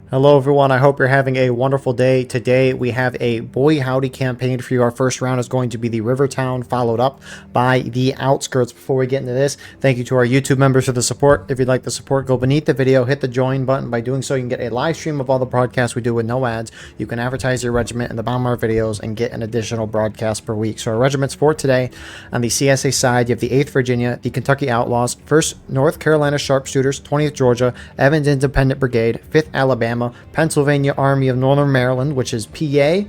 Hello everyone, I hope you're having a wonderful day. Today we have a Boy Howdy campaign for you. Our first round is going to be the Rivertown, followed up by the Outskirts. Before we get into this, thank you to our YouTube members for the support. If you'd like the support, go beneath the video, hit the join button. By doing so, you can get a live stream of all the broadcasts we do with no ads. You can advertise your regiment in the bottom of our videos and get an additional broadcast per week. So our regiments for today, on the CSA side, you have the 8th Virginia, the Kentucky Outlaws, 1st North Carolina Sharpshooters, 20th Georgia, Evans Independent Brigade, 5th Alabama, Pennsylvania Army of Northern Maryland, which is PA,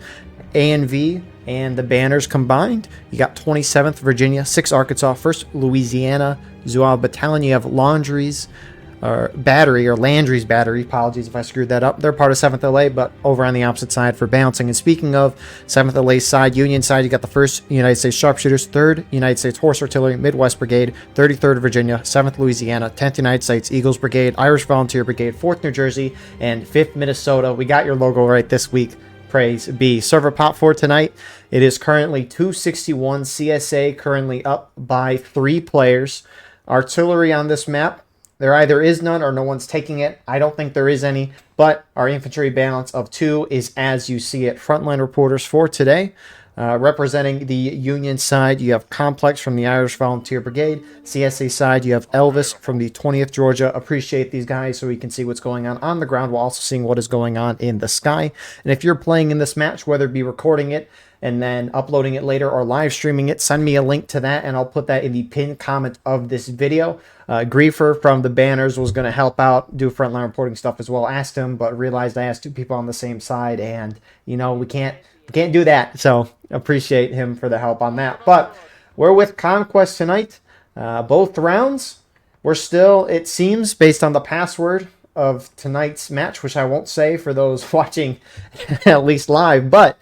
A&V, and the banners combined. You got 27th Virginia, 6th Arkansas, 1st Louisiana Zouave Battalion. You have Landry's Battery. Apologies if I screwed that up. They're part of 7th LA, but over on the opposite side for balancing. And speaking of 7th LA side, Union side, you got the 1st United States Sharpshooters, 3rd United States Horse Artillery, Midwest Brigade, 33rd Virginia, 7th Louisiana, 10th United States Eagles Brigade, Irish Volunteer Brigade, 4th New Jersey, and 5th Minnesota. We got your logo right this week. Praise be. Server pop for tonight. It is currently 261. CSA currently up by 3 players. Artillery on this map, there either is none or no one's taking it. I don't think there is any, but our infantry balance of 2 is as you see it. Frontline reporters for today. Representing the Union side, you have Complex from the Irish Volunteer Brigade. CSA side, you have Elvis from the 20th Georgia. Appreciate these guys so we can see what's going on the ground while also seeing what is going on in the sky. And if you're playing in this match, whether it be recording it and then uploading it later or live streaming it, send me a link to that and I'll put that in the pinned comment of this video. Griefer from the banners was going to help out, do frontline reporting stuff as well. Asked him, but realized I asked 2 people on the same side, and you know we can't do that. So appreciate him for the help on that. But we're with Conquest tonight. Both rounds, we're still, it seems, based on the password of tonight's match, which I won't say for those watching at least live, but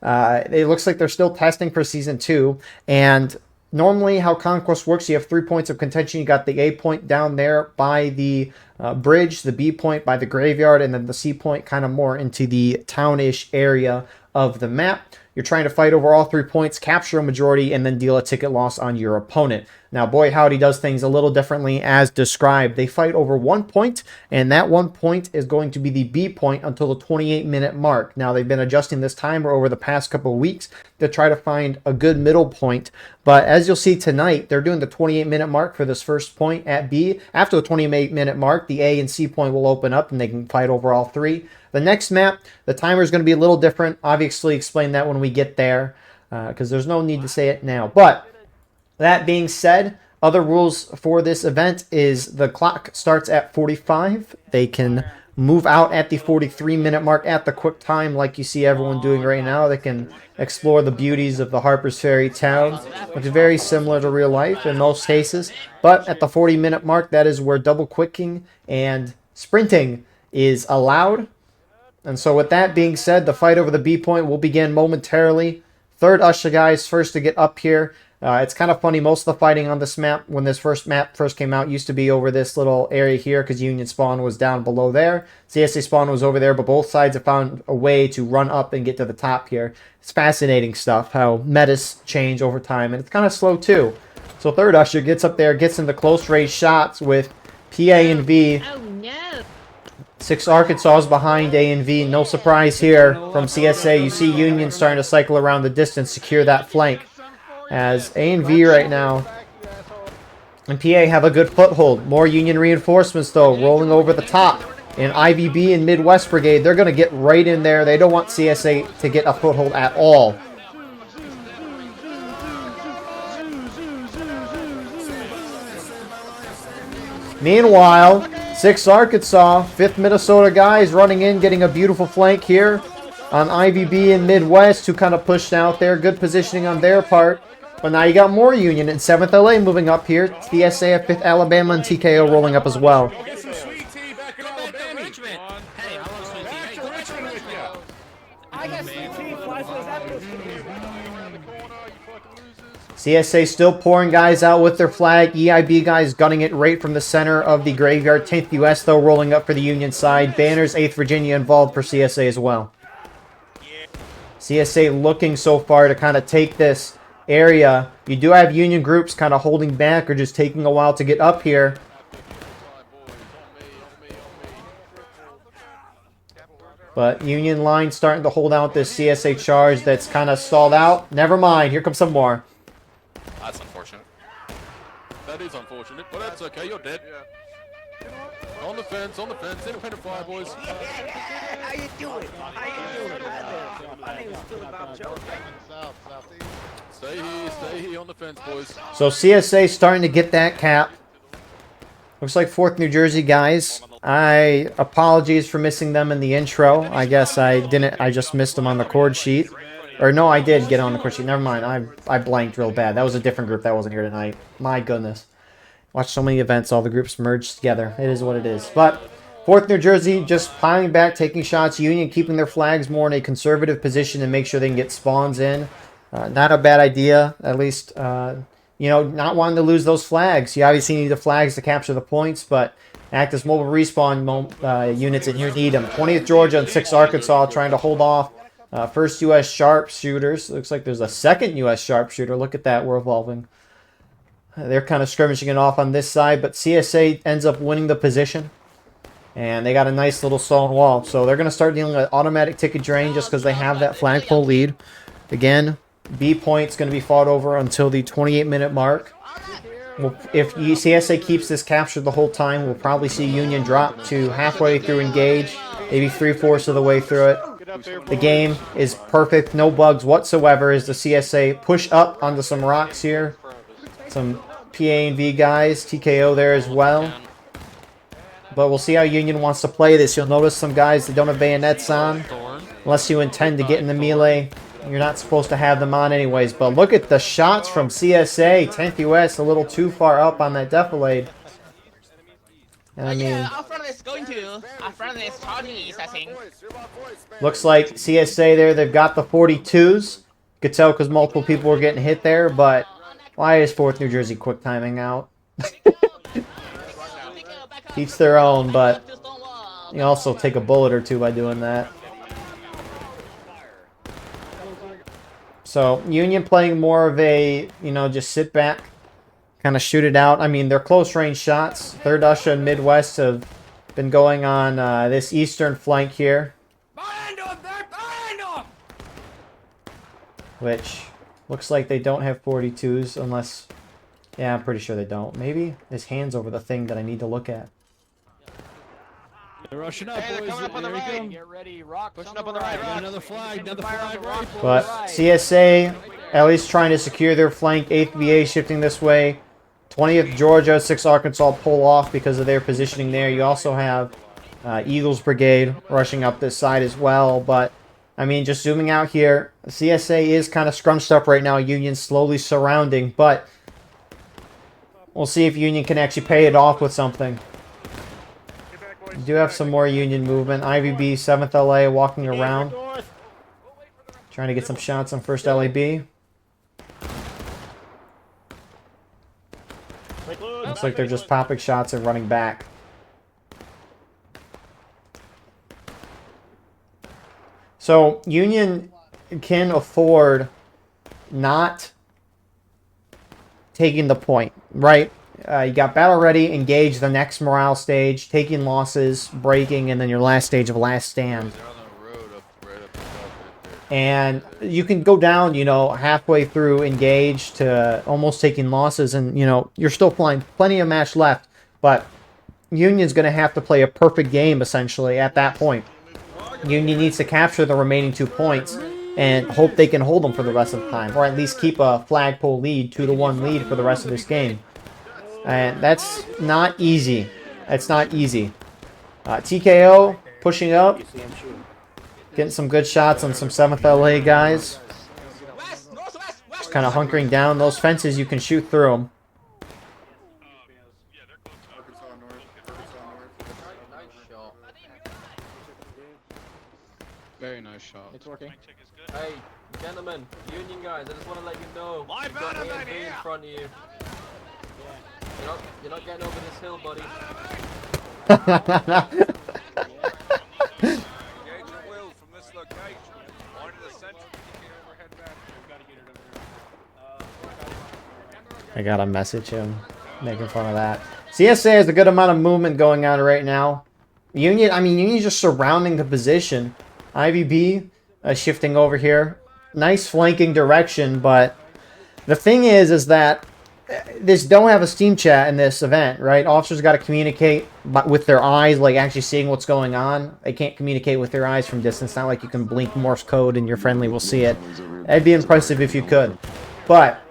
it looks like they're still testing for Season 2, and normally how Conquest works, you have 3 points of contention. You got the A point down there by the bridge, the B point by the graveyard, and then the C point kind of more into the townish area of the map. You're trying to fight over all 3 points, capture a majority, and then deal a ticket loss on your opponent. Now, Boy Howdy does things a little differently as described. They fight over 1 point, and that 1 point is going to be the B point until the 28-minute mark. Now, they've been adjusting this timer over the past couple of weeks to try to find a good middle point. But as you'll see tonight, they're doing the 28-minute mark for this first point at B. After the 28-minute mark, the A and C point will open up, and they can fight over all 3. The next map, the timer is going to be a little different. Obviously, explain that when we get there, because there's no need to say it now. But that being said, other rules for this event is the clock starts at 45. They can move out at the 43-minute mark at the quick time like you see everyone doing right now. They can explore the beauties of the Harper's Ferry town, which is very similar to real life in most cases. But at the 40-minute mark, that is where double quicking and sprinting is allowed. And so with that being said, the fight over the B point will begin momentarily. 3rd Usher guys first to get up here. It's kind of funny, most of the fighting on this map, when this map first came out, used to be over this little area here because Union spawn was down below there. CSA spawn was over there, but both sides have found a way to run up and get to the top here. It's fascinating stuff, how metas change over time, and it's kind of slow too. So 3rd Usher gets up there, gets into close range shots with PA and V. Oh no! 6 Arkansas is behind A and V. No surprise here from CSA. You see Union starting to cycle around the distance, secure that flank. As A and V right now and PA have a good foothold. More Union reinforcements, though, rolling over the top. And IVB and Midwest Brigade, they're going to get right in there. They don't want CSA to get a foothold at all. Meanwhile, 6 Arkansas, 5th Minnesota guys running in, getting a beautiful flank here on IVB and Midwest, who kind of pushed out there. Good positioning on their part. But now you got more Union in 7th LA moving up here. CSA at 5th Alabama and TKO rolling up as well. CSA still pouring guys out with their flag. EIB guys gunning it right from the center of the graveyard. 10th US, though, rolling up for the Union side. Banners, 8th Virginia involved for CSA as well. CSA looking so far to kind of take this area. You do have Union groups kind of holding back or just taking a while to get up here. But Union line starting to hold out this CSA charge that's kind of stalled out. Never mind. Here comes some more. That's unfortunate. That is unfortunate, but that's okay. You're dead. On the fence, independent fire, boys. How you doing? My name is Philip Joe. Stay here on the fence, boys. So CSA starting to get that cap. Looks like 4th New Jersey guys. Apologies for missing them in the intro. I guess I didn't. I just missed them on the chord sheet. Or no, I did get on the chord sheet. Never mind. I blanked real bad. That was a different group that wasn't here tonight. My goodness. Watched so many events. All the groups merged together. It is what it is. But 4th New Jersey just piling back, taking shots. Union keeping their flags more in a conservative position and make sure they can get spawns in. Not a bad idea. At least, you know, not wanting to lose those flags. You obviously need the flags to capture the points, but act as mobile respawn units and you need them. 20th Georgia and 6th Arkansas trying to hold off 1st U.S. sharpshooters. Looks like there's a 2nd U.S. sharpshooter. Look at that. We're evolving. They're kind of skirmishing it off on this side, but CSA ends up winning the position. And they got a nice little stone wall. So they're going to start dealing with automatic ticket drain just because they have that flagpole lead. Again, B point's going to be fought over until the 28-minute mark. If CSA keeps this captured the whole time, we'll probably see Union drop to halfway through engage, maybe 3/4 of the way through it. The game is perfect, no bugs whatsoever as the CSA push up onto some rocks here. Some PA and V guys, TKO there as well. But we'll see how Union wants to play this. You'll notice some guys that don't have bayonets on. Unless you intend to get in the melee, you're not supposed to have them on anyways. But look at the shots from CSA. 10th US a little too far up on that defilade. I mean, our friend is going to. Our friend is Howdy, I think. Looks like CSA there, they've got the 42s. You could tell because multiple people were getting hit there, but why is 4th New Jersey quick timing out? Each their own, but you also take a bullet or two by doing that. So, Union playing more of a, you know, just sit back, kind of shoot it out. I mean, they're close range shots. 3rd Usher and Midwest have been going on this eastern flank here. Which looks like they don't have 42s unless... Yeah, I'm pretty sure they don't. Maybe his hand's over the thing that I need to look at. They're rushing up, boys. Coming up on the There you right. come. Get ready, rock. Pushing up on the Got right. another flag right. But CSA at least trying to secure their flank. 8th VA shifting this way. 20th Georgia, 6th Arkansas pull off because of their positioning there. You also have Eagles Brigade rushing up this side as well. But, I mean, just zooming out here, CSA is kind of scrunched up right now. Union slowly surrounding, but we'll see if Union can actually pay it off with something. We do have some more Union movement. IVB, 7th LA walking around. Trying to get some shots on 1st LAB. Looks like they're just popping shots and running back. So, Union can afford not taking the point, right? You got battle ready, engage the next morale stage, taking losses, breaking, and then your last stage of last stand. And you can go down, you know, halfway through engage to almost taking losses, and, you know, you're still playing plenty of match left. But Union's going to have to play a perfect game, essentially, at that point. Union needs to capture the remaining 2 points and hope they can hold them for the rest of the time, or at least keep a flagpole lead, 2-1 lead for the rest of this game. And that's not easy. It's not easy. TKO pushing up, getting some good shots on some 7th LA guys. Just kind of hunkering down. Those fences, you can shoot through them. Very nice shot. It's working. Hey, gentlemen, Union guys, I just want to let you know. You've got A&B in front of you. You're not getting over this hill, buddy. I gotta message him, making fun of that. CSA has a good amount of movement going on right now. Union, I mean, Union's just surrounding the position. IVB shifting over here. Nice flanking direction, but the thing is that this don't have a Steam chat in this event, right? Officers got to communicate with their eyes, like actually seeing what's going on. They can't communicate with their eyes from distance. It's not like you can blink Morse code and your friendly will see it. That'd be impressive if you could. But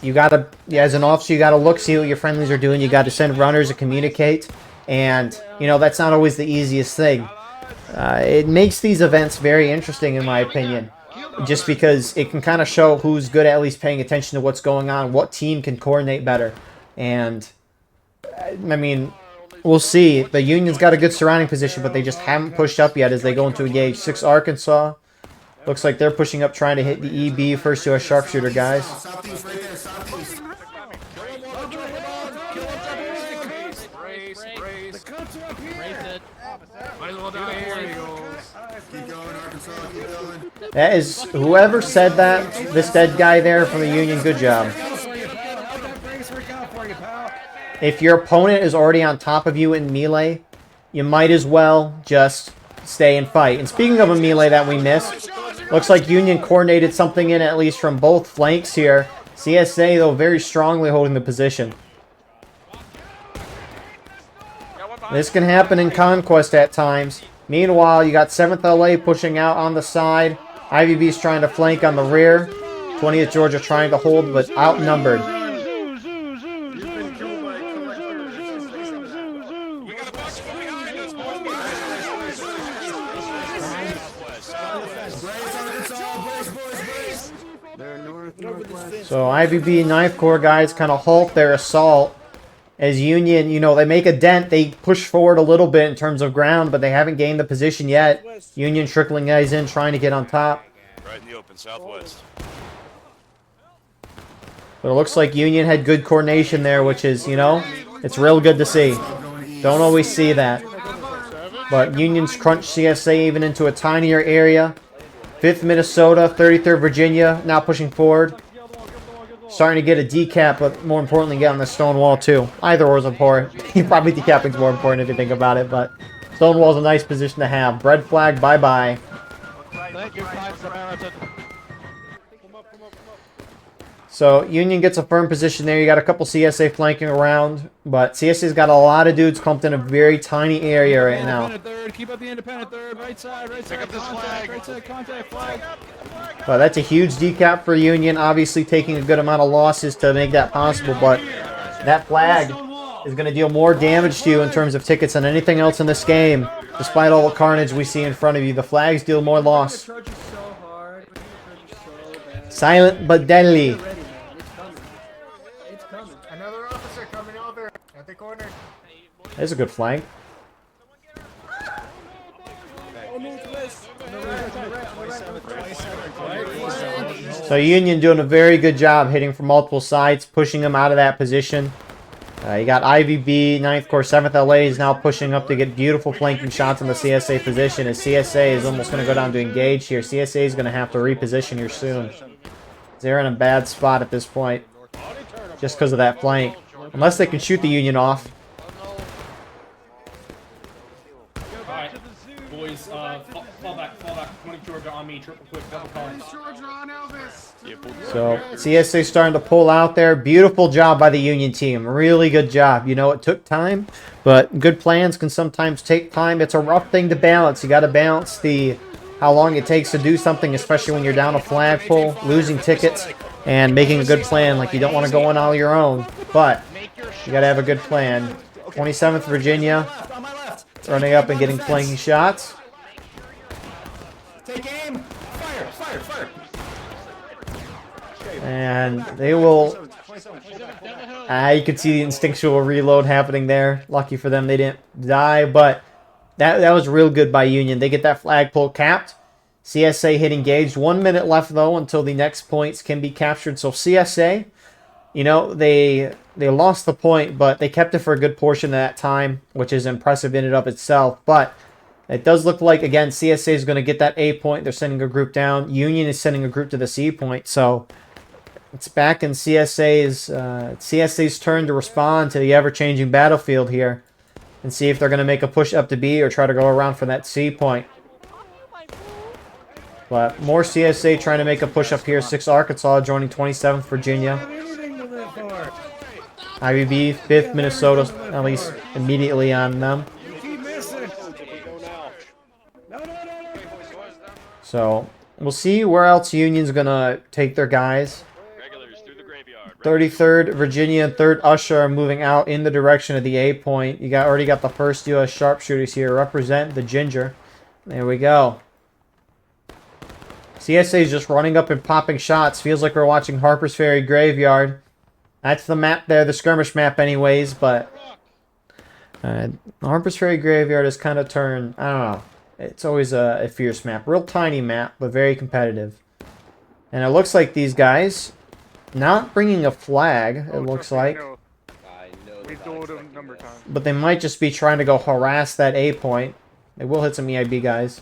you gotta, as an officer, you gotta look, see what your friendlies are doing. You gotta send runners to communicate. And, you know, that's not always the easiest thing. It makes these events very interesting, in my opinion. Just because it can kind of show who's good at least paying attention to what's going on, what team can coordinate better. And, I mean, we'll see. The Union's got a good surrounding position, but they just haven't pushed up yet as they go into engage. 6 Arkansas. Looks like they're pushing up, trying to hit the EB first to a sharpshooter, guys. Southeast, right there, southeast. Keep going, Arkansas, keep going. That is, whoever said that, this dead guy there from the Union, good job. If your opponent is already on top of you in melee, you might as well just stay and fight. And speaking of a melee that we missed, looks like Union coordinated something in at least from both flanks here. CSA, though, very strongly holding the position. This can happen in Conquest at times. Meanwhile, you got 7th LA pushing out on the side. IVB's trying to flank on the rear. 20th Georgia trying to hold, but outnumbered. So IVB 9th Corps guys kind of halt their assault. As Union, you know, they make a dent. They push forward a little bit in terms of ground, but they haven't gained the position yet. Union trickling guys in, trying to get on top. Right in the open, southwest. But it looks like Union had good coordination there, which is, you know, it's real good to see. Don't always see that. But Union's crunched CSA even into a tinier area. 5th Minnesota, 33rd Virginia, now pushing forward. Starting to get a decap, but more importantly, get on the stone wall too. Either or is important. Probably decapping's more important if you think about it, but stone wall's a nice position to have. Red flag, bye-bye. Thank you, Prime Samaritan. So Union gets a firm position there. You got a couple CSA flanking around, but CSA's got a lot of dudes clumped in a very tiny area right now. Third, keep up the independent third, right side, pick up this flag, right side, contact flag. But that's a huge decap for Union, obviously taking a good amount of losses to make that possible, but that flag is going to deal more damage to you in terms of tickets than anything else in this game. Despite all the carnage we see in front of you, the flags deal more loss. Silent but deadly. Another officer coming over at the corner. There's a good flank. So Union doing a very good job hitting from multiple sides, pushing them out of that position. You got IVB, 9th Corps, 7th LA is now pushing up to get beautiful flanking shots in the CSA position, as CSA is almost going to go down to engage here. CSA is going to have to reposition here soon. They're in a bad spot at this point, just because of that flank. Unless they can shoot the Union off. Alright, boys, fall back. 20 Georgia on me, triple quick, double call. So CSA starting to pull out there. Beautiful job by the Union team. Really good job. You know, it took time, but good plans can sometimes take time. It's a rough thing to balance. You got to balance how long it takes to do something, especially when you're down a flagpole, losing tickets, and making a good plan. Like, you don't want to go in all your own, but you got to have a good plan. 27th Virginia running up and getting flanking shots. Take aim. Fire. And they will... you can see the instinctual reload happening there. Lucky for them, they didn't die, but that was real good by Union. They get that flagpole capped. CSA hit engaged. 1 minute left, though, until the next points can be captured. So CSA, you know, they lost the point, but they kept it for a good portion of that time, which is impressive in and of itself. But it does look like, again, CSA is going to get that A point. They're sending a group down. Union is sending a group to the C point. So it's back in CSA's turn to respond to the ever-changing battlefield here. and see if they're going to make a push up to B or try to go around for that C point. But more CSA trying to make a push up here. 6 Arkansas joining 27th Virginia. IBB, 5th Minnesota, at least immediately on them. So we'll see where else Union's going to take their guys. 33rd Virginia and 3rd Usher are moving out in the direction of the A point. You already got the 1st U.S. sharpshooters here. Represent the Ginger. There we go. CSA is just running up and popping shots. Feels like we're watching Harper's Ferry Graveyard. That's the map there, the skirmish map anyways, but Harper's Ferry Graveyard has kind of turned, I don't know, it's always a fierce map. Real tiny map, but very competitive. And it looks like these guys not bringing a flag, it looks like. We've told them a number of times. But they might just be trying to go harass that A point. They will hit some EIB guys.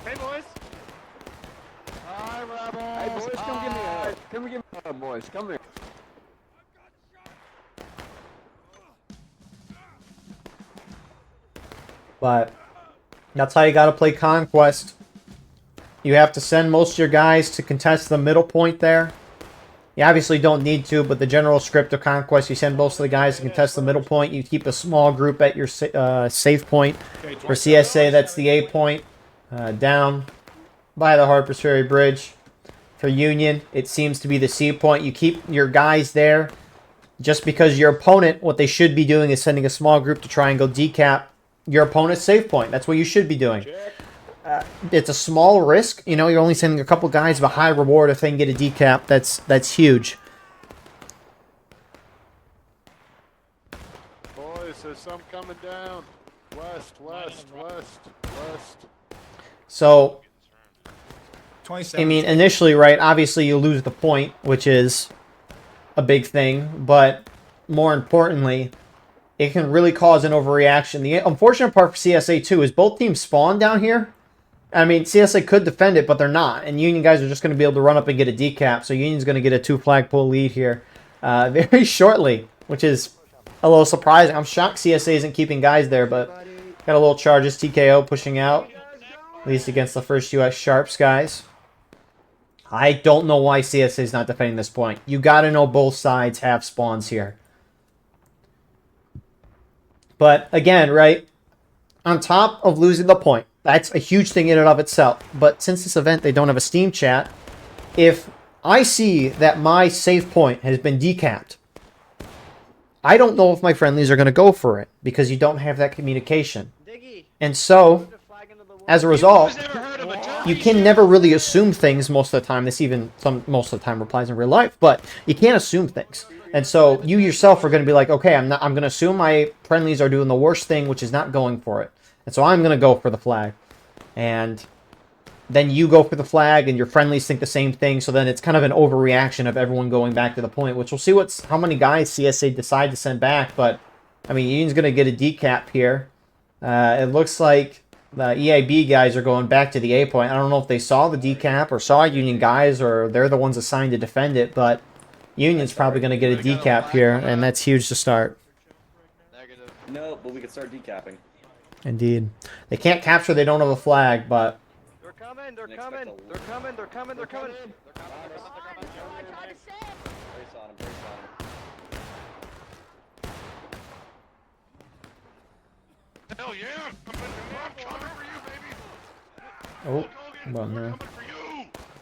Hey, boys. Hi, Rebels. Hey, boys, come give me a... Come give me a... boys, come here. But that's how you got to play Conquest. You have to send most of your guys to contest the middle point there. You obviously don't need to, but the general script of Conquest, you send most of the guys to contest the middle point. You keep a small group at your safe point. For CSA, that's the A point down by the Harper's Ferry Bridge. For Union, it seems to be the C point. You keep your guys there just because your opponent, what they should be doing is sending a small group to try and go decap your opponent's safe point. That's what you should be doing. It's a small risk. You know, you're only sending a couple guys, but high reward if they can get a decap. That's huge. Boys, there's some coming down. West, west, west, west. So, I mean, initially, right, obviously you lose the point, which is a big thing, but more importantly, it can really cause an overreaction. The unfortunate part for CSA, too, is both teams spawn down here. I mean, CSA could defend it, but they're not. And Union guys are just going to be able to run up and get a decap. So Union's going to get a 2-flagpole lead here very shortly, which is a little surprising. I'm shocked CSA isn't keeping guys there, but got a little charges. TKO pushing out, at least against the 1st U.S. Sharps guys. I don't know why CSA is not defending this point. You got to know both sides have spawns here. But again, right, on top of losing the point, that's a huge thing in and of itself. But since this event, they don't have a Steam chat. If I see that my safe point has been decapped, I don't know if my friendlies are going to go for it because you don't have that communication. And so, as a result, you can never really assume things most of the time. This even most of the time applies in real life, but you can't assume things. And so you yourself are going to be like, okay, I'm going to assume my friendlies are doing the worst thing, which is not going for it. And so I'm going to go for the flag. And then you go for the flag, and your friendlies think the same thing. So then it's kind of an overreaction of everyone going back to the point, which we'll see how many guys CSA decide to send back. But, I mean, Union's going to get a decap here. It looks like the EIB guys are going back to the A point. I don't know if they saw the decap or saw Union guys, or they're the ones assigned to defend it. But Union's probably going to get a decap here, and that's huge to start. No, but we could start decapping. Indeed. They can't capture, they don't have a flag, but... They're coming, they're coming, they're coming, they're coming, they're coming. Brace on him, brace on him. Hell yeah! I'm coming for you, baby! Oh, well, no.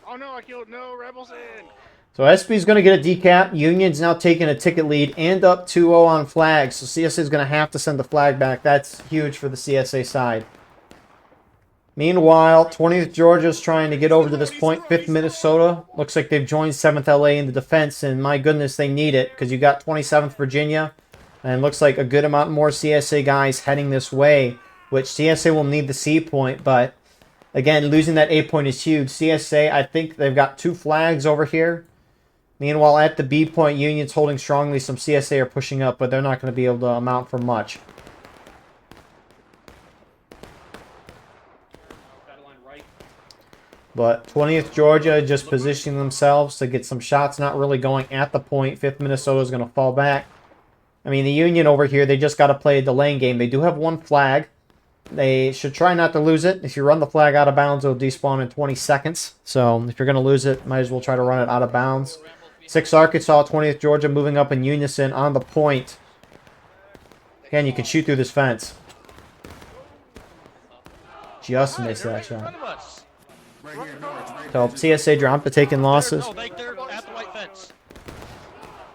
Oh no, I killed no rebels in! So SB's going to get a decap. Union's now taking a ticket lead and up 2-0 on flags. So CSA is going to have to send the flag back. That's huge for the CSA side. Meanwhile, 20th Georgia's trying to get over to this point. 5th Minnesota. Looks like they've joined 7th LA in the defense. And my goodness, they need it. Because you got 27th Virginia. And looks like a good amount more CSA guys heading this way. Which CSA will need the C point. But again, losing that A point is huge. CSA, I think they've got 2 flags over here. Meanwhile, at the B point, Union's holding strongly. Some CSA are pushing up, but they're not going to be able to amount for much. But 20th Georgia just positioning themselves to get some shots, not really going at the point. 5th Minnesota is going to fall back. I mean, the Union over here, they just got to play a delaying game. They do have one flag. They should try not to lose it. If you run the flag out of bounds, it'll despawn in 20 seconds. So if you're going to lose it, might as well try to run it out of bounds. 6th Arkansas, 20th Georgia moving up in unison on the point. Again, you can shoot through this fence. Just missed that shot. So CSA dropped to taking losses. No, they're at the white fence.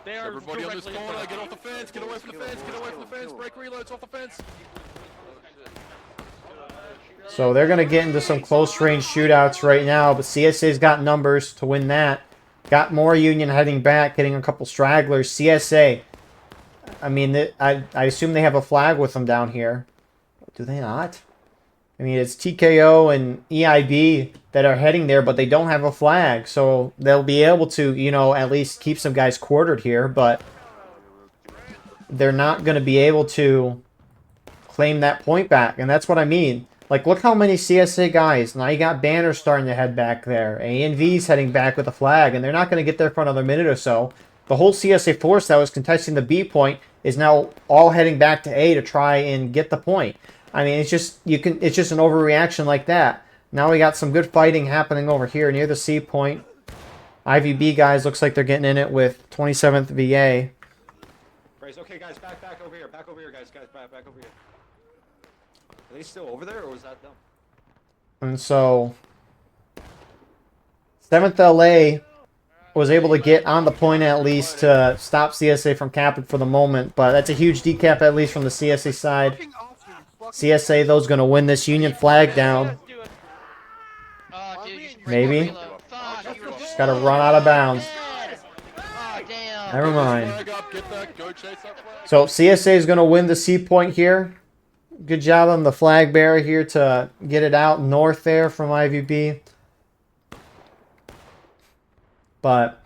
They are everybody on this corner, get off the fence, get away from the fence, get away from the fence, break reloads off the fence. So they're going to get into some close range shootouts right now, but CSA's got numbers to win that. Got more Union heading back, getting a couple stragglers. CSA, I mean, I assume they have a flag with them down here. Do they not? I mean, it's TKO and EIB that are heading there, but they don't have a flag. So they'll be able to, you know, at least keep some guys quartered here, but they're not going to be able to claim that point back. And that's what I mean. Like, look how many CSA guys. Now you got banners starting to head back there. A and V's heading back with a flag, and they're not going to get there for another minute or so. The whole CSA force that was contesting the B point is now all heading back to A to try and get the point. I mean, it's just it's just an overreaction like that. Now we got some good fighting happening over here near the C point. IVB guys looks like they're getting in it with 27th VA. Okay, guys, back over here. Back over here, guys. Back over here. Are they still over there, or was that them? And so 7th LA was able to get on the point at least to stop CSA from capping for the moment, but that's a huge decap at least from the CSA side. CSA, though, is going to win this Union flag down. Maybe. Just got to run out of bounds. Never mind. So CSA is going to win the C point here. Good job on the flag bearer here to get it out north there from IVB. But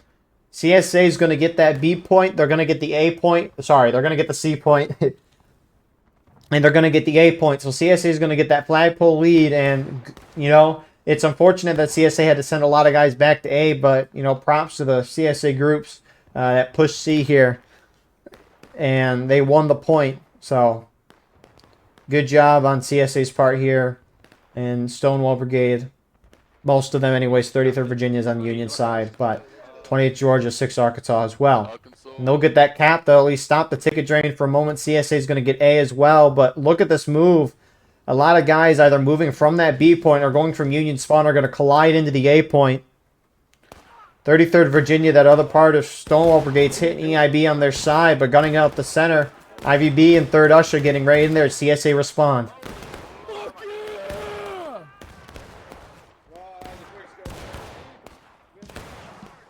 CSA is going to get that B point. They're going to get the A point. Sorry, they're going to get the C point. And they're going to get the A point. So CSA is going to get that flagpole lead. And, you know, it's unfortunate that CSA had to send a lot of guys back to A. But, you know, props to the CSA groups that pushed C here. And they won the point. So, good job on CSA's part here. And Stonewall Brigade, most of them anyways, 33rd Virginia is on the Union side. But 28th Georgia, 6th Arkansas as well. And they'll get that cap. They'll at least stop the ticket drain for a moment. CSA is going to get A as well. But look at this move. A lot of guys either moving from that B point or going from Union spawn are going to collide into the A point. 33rd Virginia, that other part of Stonewall Brigade's hitting EIB on their side, but gunning out the center. IVB and 3rd Usher getting right in there. CSA respond.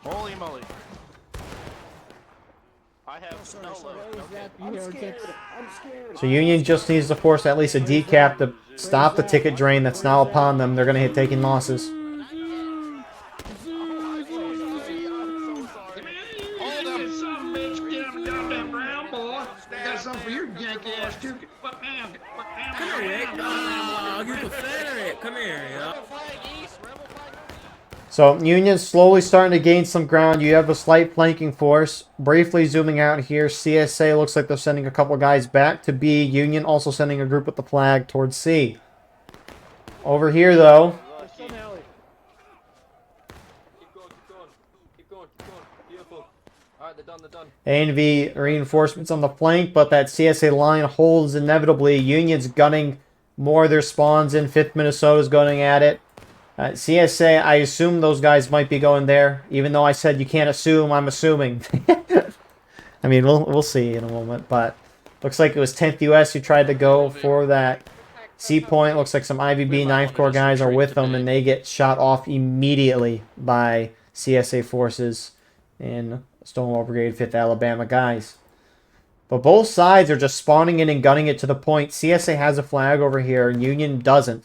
Holy moly. I have no So Union just needs to force at least a decap to stop the ticket drain that's now upon them. They're going to hit taking losses. So Union's slowly starting to gain some ground. You have a slight flanking force. Briefly zooming out here, CSA looks like they're sending a couple guys back to B. Union also sending a group with the flag towards C. Over here, though. A and V reinforcements on the flank, but that CSA line holds inevitably. Union's gunning more of their spawns in. 5th Minnesota's going at it. CSA, I assume those guys might be going there. Even though I said you can't assume, I'm assuming. I mean, we'll see in a moment. But looks like it was 10th US who tried to go for that C point. Looks like some IVB 9th Corps guys are with them, and they get shot off immediately by CSA forces in Stonewall Brigade 5th Alabama guys. But both sides are just spawning in and gunning it to the point. CSA has a flag over here, and Union doesn't.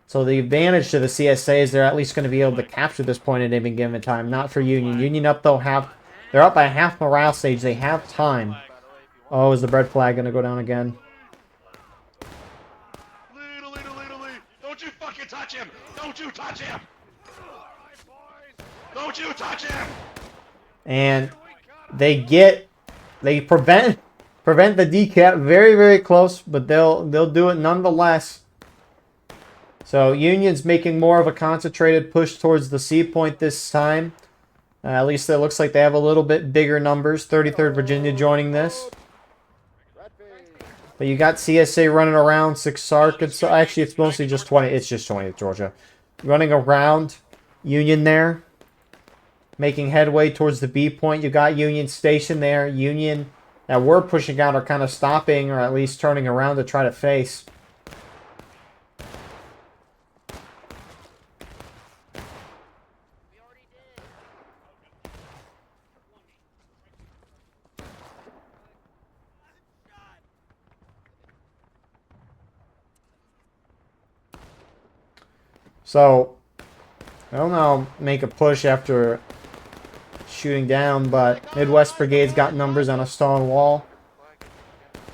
So the advantage to the CSA is they're at least going to be able to capture this point at any given time. Not for Union. Union up, though, they're up by half morale stage. They have time. Oh, is the bread flag going to go down again? Don't you fucking touch him! Don't you touch him! Don't you touch him! And they prevent the decap very, very close, but they'll do it nonetheless. So Union's making more of a concentrated push towards the C point this time. At least it looks like they have a little bit bigger numbers. 33rd Virginia joining this. But you got CSA running around, 6 Arkansas. Actually, it's mostly just 20. It's just 20th Georgia. Running around Union there. Making headway towards the B point. You got Union stationed there. Union that we're pushing out are kind of stopping, or at least turning around to try to face. So, I don't know, make a push after shooting down, but Midwest Brigade's got numbers on a stone wall.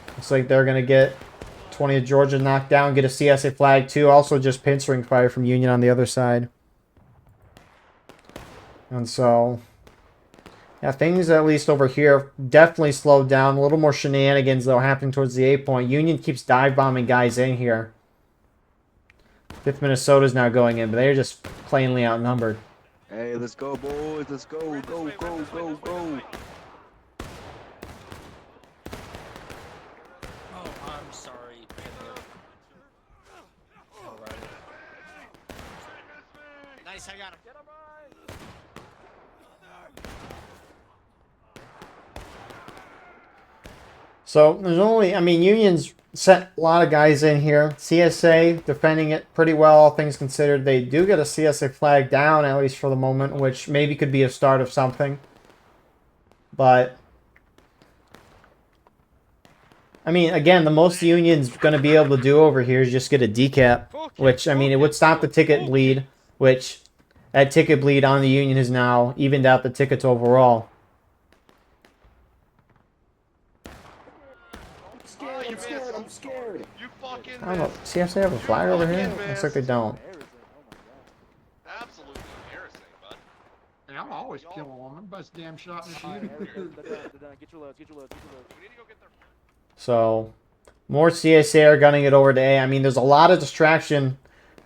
Looks like they're going to get 20th Georgia knocked down, get a CSA flag too. Also just pincering fire from Union on the other side. And so, yeah, things at least over here definitely slowed down. A little more shenanigans though happening towards the A point. Union keeps dive bombing guys in here. 5th Minnesota's now going in, but they're just plainly outnumbered. Hey, let's go, boys. Let's go. Go, go, go, go. Oh, I'm sorry. Alright. Nice, I got him. So, there's only, I mean, Union's sent a lot of guys in here. CSA defending it pretty well, all things considered. They do get a CSA flag down, at least for the moment, which maybe could be a start of something. But, I mean, again, the most the Union's going to be able to do over here is just get a decap, which, I mean, it would stop the ticket bleed, which that ticket bleed on the Union has now evened out the tickets overall. I'm scared. You fucking I don't know. See if they have a flag over here? Looks like they don't. absolutely embarrassing, bud. Hey, I'm always killing them. Best damn shot in the shooting. Get your loads, get your loads. We need to go get their... So, more CSA are gunning it over to A. I mean, there's a lot of distraction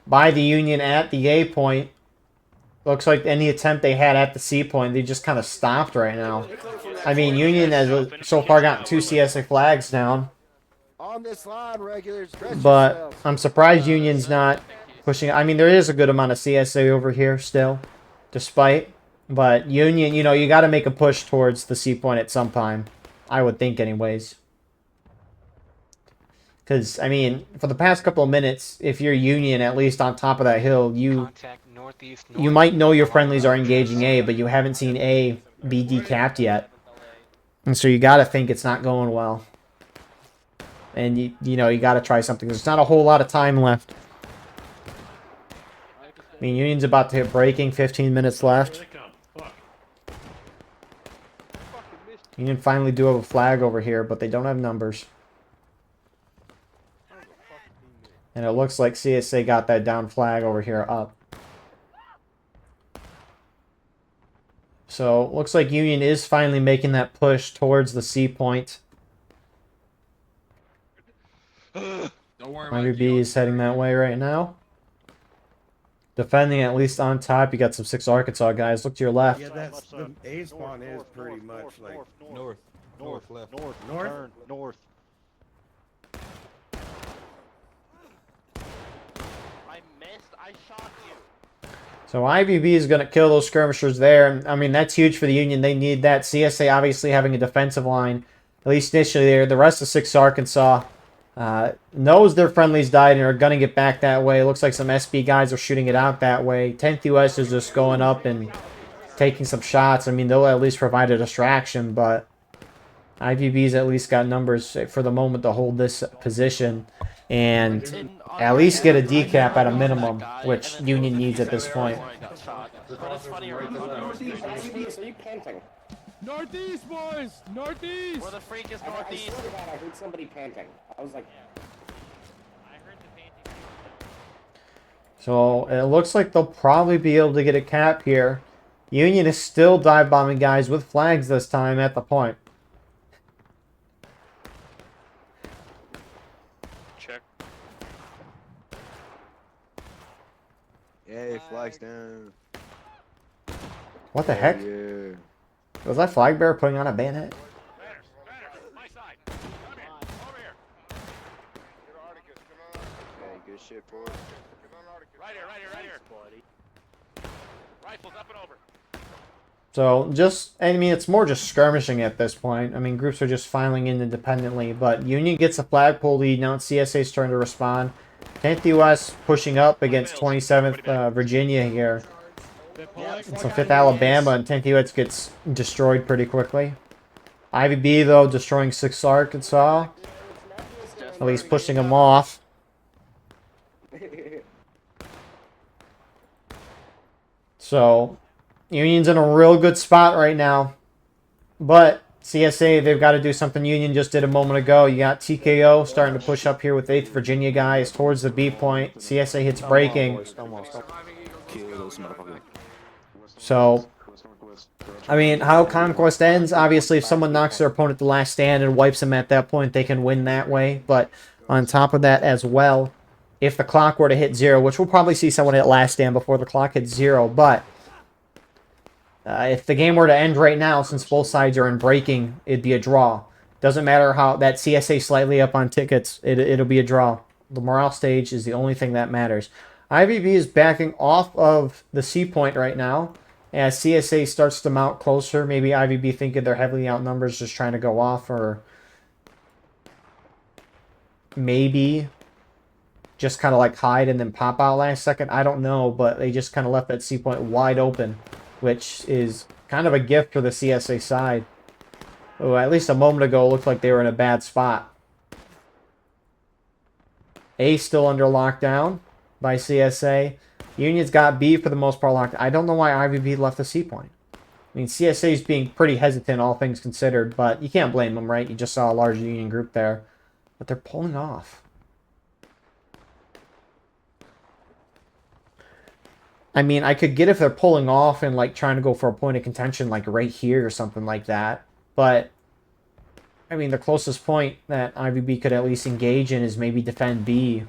by the Union at the A point. Looks like any attempt they had at the C point, they just kind of stopped right now. I mean, Union has so far gotten 2 CSA flags down. On this line, regulars. But I'm surprised Union's not pushing. I mean, there is a good amount of CSA over here still, despite. But Union, you know, you got to make a push towards the C point at some time. I would think anyways. Because, I mean, for the past couple of minutes, if you're Union, at least on top of that hill, you might know your friendlies are engaging A, but you haven't seen A be decapped yet. And so you got to think it's not going well. And, you know, you got to try something. There's not a whole lot of time left. I mean, Union's about to hit breaking. 15 minutes left. Union finally do have a flag over here, but they don't have numbers. And it looks like CSA got that down flag over here up. So, looks like Union is finally making that push towards the C point. Don't worry, IBB is heading that way right now. Defending at least on top. You got some 6 Arkansas guys. Look to your left. Yeah, that's the A spawn is pretty much like North, left. north. Turn, north. I missed. I shot you. So IBB is going to kill those skirmishers there. I mean, that's huge for the Union. They need that. CSA obviously having a defensive line, at least initially there. The rest of 6 Arkansas knows their friendlies died and are going to get back that way. It looks like some SB guys are shooting it out that way. 10th US is just going up and taking some shots. I mean, they'll at least provide a distraction, but IBB's at least got numbers for the moment to hold this position and at least get a decap at a minimum, which Union needs at this point. Northeast, boys! Northeast! Where the freak is northeast? I heard somebody panting. I was like... I heard the panting. So it looks like they'll probably be able to get a cap here. Union is still dive bombing guys with flags this time at the point. Check. Yay, flags down. What the heck? Yeah. Was that flag bearer putting on a bayonet? My side. Come in. Over here. Hey, good shit, boy. Right here, right here, right here. Rifles up and over. So I mean, it's more just skirmishing at this point. I mean, groups are just filing in independently, but Union gets a flagpole lead. Now it's CSA's turn to respond. 10th US pushing up against 27th Virginia here. And so 5th Alabama and 10th US gets destroyed pretty quickly. IVB, though, destroying 6th Arkansas. At least pushing them off. So, Union's in a real good spot right now. But CSA, they've got to do something Union just did a moment ago. You got TKO starting to push up here with 8th Virginia guys towards the B point. CSA hits breaking. So, I mean, how Conquest ends, obviously, if someone knocks their opponent the last stand and wipes them at that point, they can win that way. But on top of that as well, if the clock were to hit 0, which we'll probably see someone hit last stand before the clock hits 0, but if the game were to end right now, since both sides are in breaking, it'd be a draw. Doesn't matter how that CSA slightly up on tickets, it'll be a draw. The morale stage is the only thing that matters. IVB is backing off of the C point right now. As CSA starts to mount closer, maybe IVB thinking they're heavily outnumbered, just trying to go off, or maybe just kind of like hide and then pop out last second. I don't know, but they just kind of left that C point wide open, which is kind of a gift for the CSA side. Oh, at least a moment ago, it looked like they were in a bad spot. A still under lockdown by CSA. Union's got B for the most part locked. I don't know why IVB left the C point. I mean, CSA is being pretty hesitant, all things considered, but you can't blame them, right? You just saw a large Union group there. But they're pulling off. I mean, I could get if they're pulling off and, like, trying to go for a point of contention, like, right here or something like that. But, I mean, the closest point that IVB could at least engage in is maybe defend B,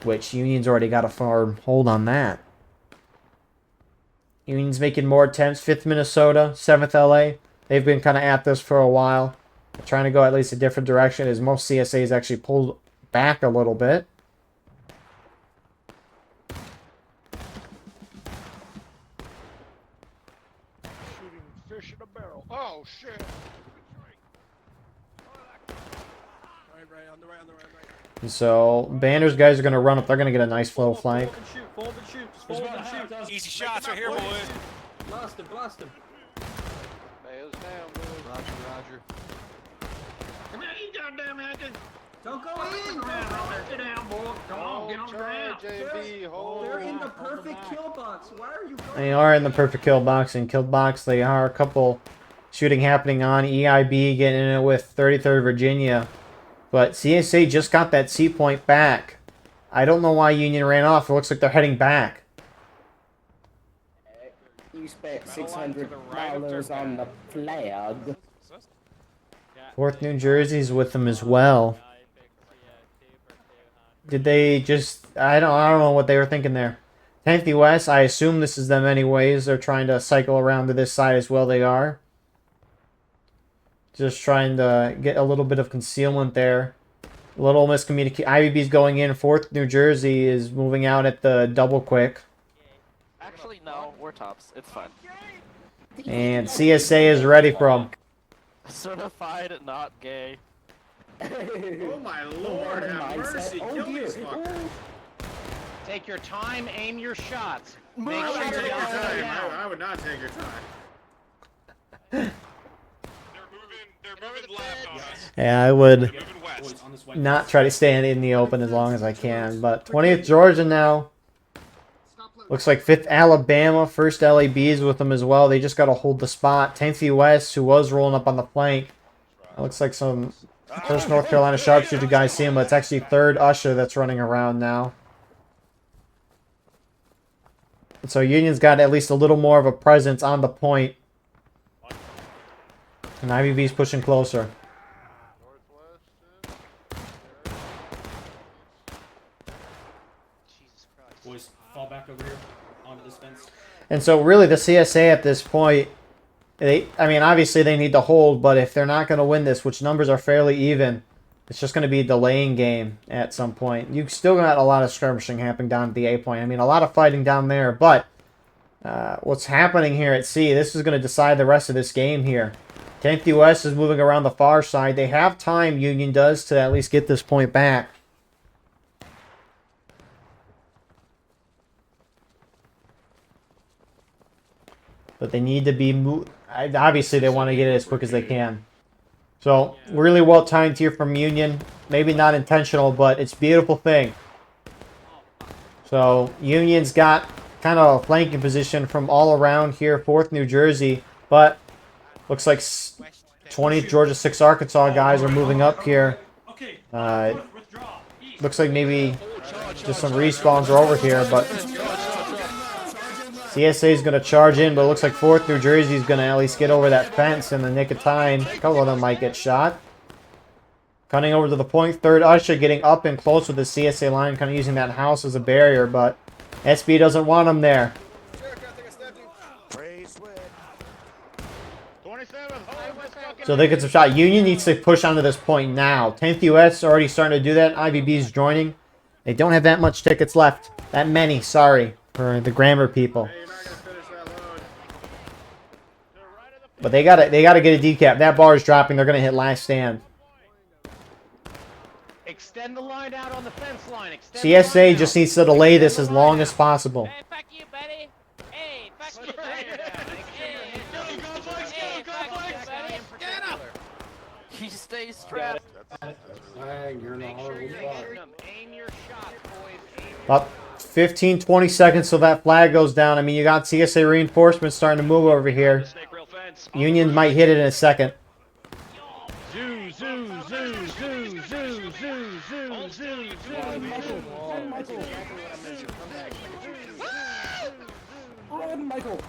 which Union's already got a firm hold on that. Union's making more attempts. 5th Minnesota, 7th LA. They've been kind of at this for a while. They're trying to go at least a different direction, as most CSAs actually pulled back a little bit. Shooting fish in a barrel. Oh, shit. Right, on the right. So, Banner's guys are going to run up. They're going to get a nice flow flank. Fold and shoot. Just fold and shoot. Easy shots right here, boys. Blast him, blast him. Hey, it's down, boys. Roger. Come here, you goddamn hacker. Don't go in, Sit down, boy. Come on, get on the ground. They're in the perfect kill box. Why are you going? They are in the perfect kill box. In kill box, they are a couple shooting happening on. EIB getting in it with 33rd Virginia. But CSA just got that C point back. I don't know why Union ran off. It looks like they're heading back. You spent $600 on the flag. 4th New Jersey's with them as well. Did they just... I don't know what they were thinking there. 10th US, I assume this is them anyways. They're trying to cycle around to this side as well. They are. Just trying to get a little bit of concealment there. A little miscommunication. IVB's going in. 4th New Jersey is moving out at the double quick. Actually, no. We're tops. It's fine. And CSA is ready for them. Certified not gay. Oh my lord, have mercy. Kill these fuckers. Take your time, aim your shots. Make sure you take your time. I would not take your time. They're moving left on us. Yeah, I would They're moving west. not try to stand in the open as long as I can. But 20th Georgia now. Looks like 5th Alabama. 1st LAB's with them as well. They just got to hold the spot. 10th US, who was rolling up on the flank. It looks like some 1st North Carolina sharpshooter guys see him, but it's actually 3rd Usher that's running around now. So Union's got at least a little more of a presence on the point. And IVB's pushing closer. Boys, fall back over here onto this fence. And so really the CSA at this point, I mean, obviously they need to hold, but if they're not going to win this, which numbers are fairly even, it's just going to be a delaying game at some point. You've still got a lot of skirmishing happening down at the A point. I mean, a lot of fighting down there, but what's happening here at C, this is going to decide the rest of this game here. 10th US is moving around the far side. They have time, Union does, to at least get this point back. But they need to be obviously they want to get it as quick as they can. So really well timed here from Union. Maybe not intentional, but it's a beautiful thing. So Union's got kind of a flanking position from all around here, 4th New Jersey, but looks like 20th Georgia 6 Arkansas guys are moving up here. Looks like maybe just some respawns are over here, but CSA is going to charge in, but it looks like 4th New Jersey is going to at least get over that fence in the nick of time. A couple of them might get shot. Cutting over to the point, 3rd Usher getting up and close with the CSA line, kind of using that house as a barrier, but SB doesn't want them there. So they get some shot. Union needs to push onto this point now. 10th US already starting to do that. IVB's joining. They don't have that much tickets left. That many, sorry, for the grammar people. But they gotta get a decap. That bar is dropping. They're gonna hit last stand. Extend the line out on the fence line. CSA just needs to delay this as long as possible. Hey, fuck you, buddy. Hey, fuck you, buddy. He stays strapped. Aim your shot, boys. About 15, 20 seconds till that flag goes down. I mean, you got CSA reinforcements starting to move over here. Union might hit it in a second. Zoo, zoo, zoo, zoo, zoo, zoo, zoo, zoo, Run, Michael!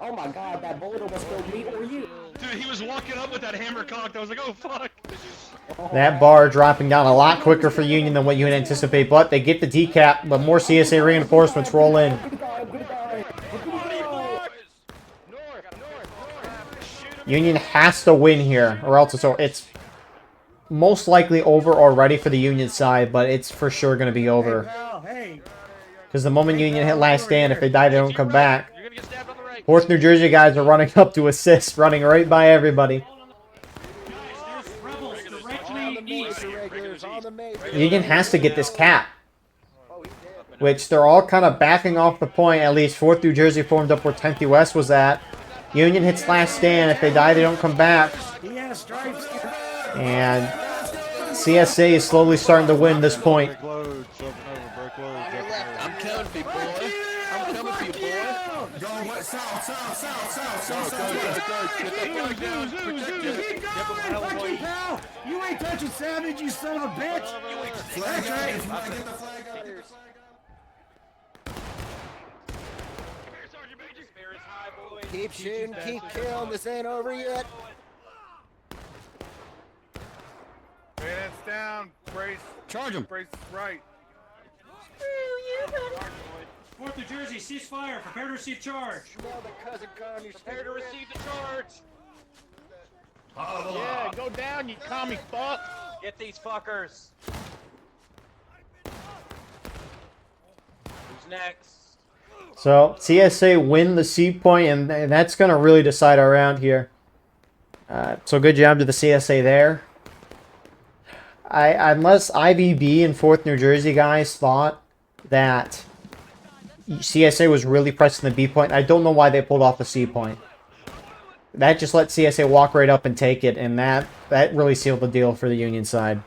Oh my god, that bullet almost killed me or you. Dude, he was walking up with that hammer cocked. I was like, oh fuck. That bar dropping down a lot quicker for Union than what you would anticipate, but they get the decap, but more CSA reinforcements roll in. Union has to win here, or else it's most likely over already for the Union side, but it's for sure going to be over. Because the moment Union hit last stand, if they die, they don't come back. 4th New Jersey guys are running up to assist, running right by everybody. Union has to get this cap, which they're all kind of backing off the point. At least 4th New Jersey formed up where 10th US was at. Union hits last stand. If they die, they don't come back. And CSA is slowly starting to win this point. I'm coming for you, boy. I'm coming for you, boy. Go south, south, south, south, south, south. You ain't touching Savage, you son of a bitch. Flag out. If you want to get the flag out here. Keep shooting, keep killing. This ain't over yet. Bayonets down. Brace. Charge him. Brace right. 4th New Jersey, cease fire. Prepare to receive charge. Smell the cousin gun. You're Prepare to receive the charge. Yeah, go down, you commie fuck. Get these fuckers. Who's next? So CSA win the C point, and that's going to really decide our round here. So good job to the CSA there. Unless IVB and 4th New Jersey guys thought that CSA was really pressing the B point, I don't know why they pulled off the C point. That just let CSA walk right up and take it, and that really sealed the deal for the Union side.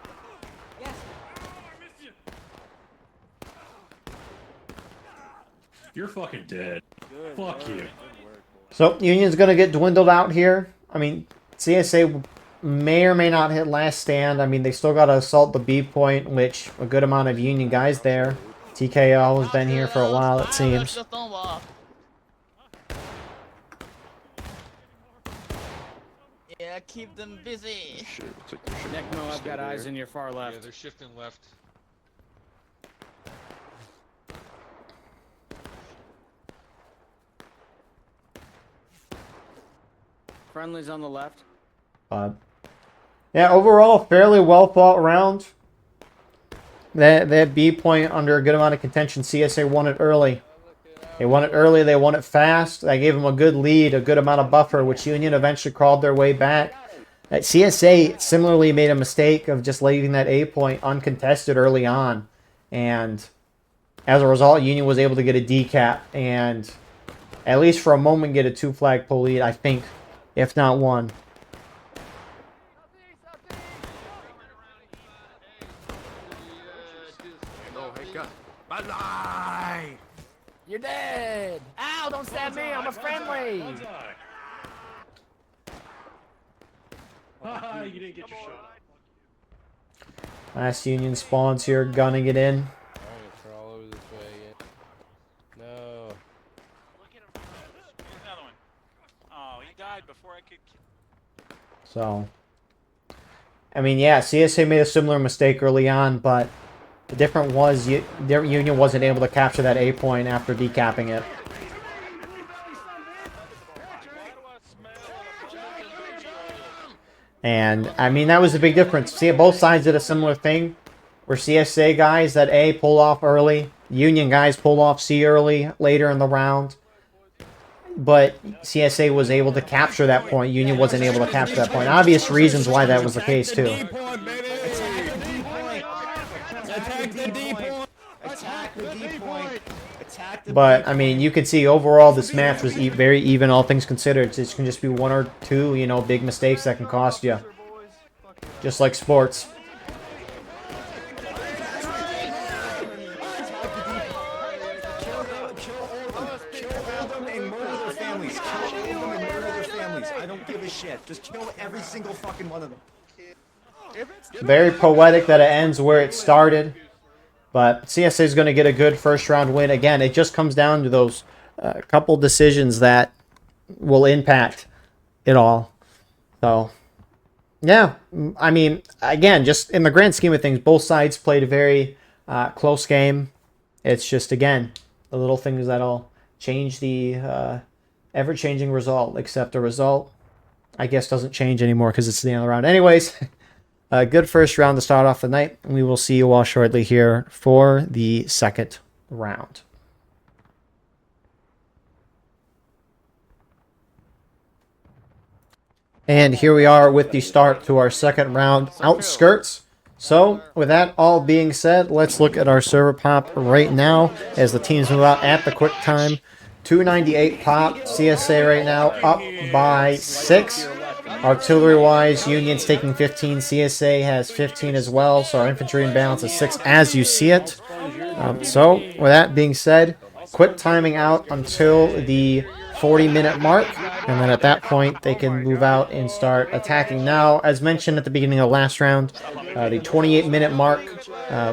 You're fucking dead. Fuck you. So Union's going to get dwindled out here. I mean, CSA may or may not hit last stand. I mean, they still got to assault the B point, which a good amount of Union guys there. TKO has been here for a while, it seems. keep them busy. Necmo, I've got eyes in your far left. Yeah, they're shifting left. Friendly's on the left. Yeah, overall, fairly well fought round. That B point under a good amount of contention. CSA won it early. They won it early. They won it fast. That gave them a good lead, a good amount of buffer, which Union eventually crawled their way back. CSA similarly made a mistake of just leaving that A point uncontested early on. And as a result, Union was able to get a decap and at least for a moment get a 2-flag pull lead, I think, if not one. You're dead. Ow! Don't stab me. I'm a friendly. You didn't get your shot. Last Union spawns here, gunning it in. All over this way again. No. Another one. Oh, he died before I could. So, I mean, yeah, CSA made a similar mistake early on, but the difference was their Union wasn't able to capture that A point after decapping it. And, I mean, that was a big difference. See, both sides did a similar thing, where CSA guys that A pull off early, Union guys pull off C early, later in the round. But CSA was able to capture that point. Union wasn't able to capture that point. Obvious reasons why that was the case, too. Attack the D point. Attack the D point. Attack the But, I mean, you can see overall this match was very even, all things considered. It can just be one or two, you know, big mistakes that can cost you. Just like sports. I don't give a shit. Just kill every single fucking one of them. Very poetic that it ends where it started. But CSA is going to get a good first round win. Again, it just comes down to those couple decisions that will impact it all. So, yeah. I mean, again, just in the grand scheme of things, both sides played a very close game. It's just, again, the little things that'll change the ever-changing result, except the result, I guess, doesn't change anymore because it's the end of the round. Anyways, a good first round to start off the night. We will see you all shortly here for the second round. And here we are with the start to our second round, Outskirts. So, with that all being said, let's look at our server pop right now as the teams move out at the quick time. 298 pop, CSA right now up by 6. Artillery-wise, Union's taking 15, CSA has 15 as well, so our infantry imbalance is 6 as you see it. So, with that being said, quick timing out until the 40-minute mark, and then at that point they can move out and start attacking. Now, as mentioned at the beginning of the last round, the 28-minute mark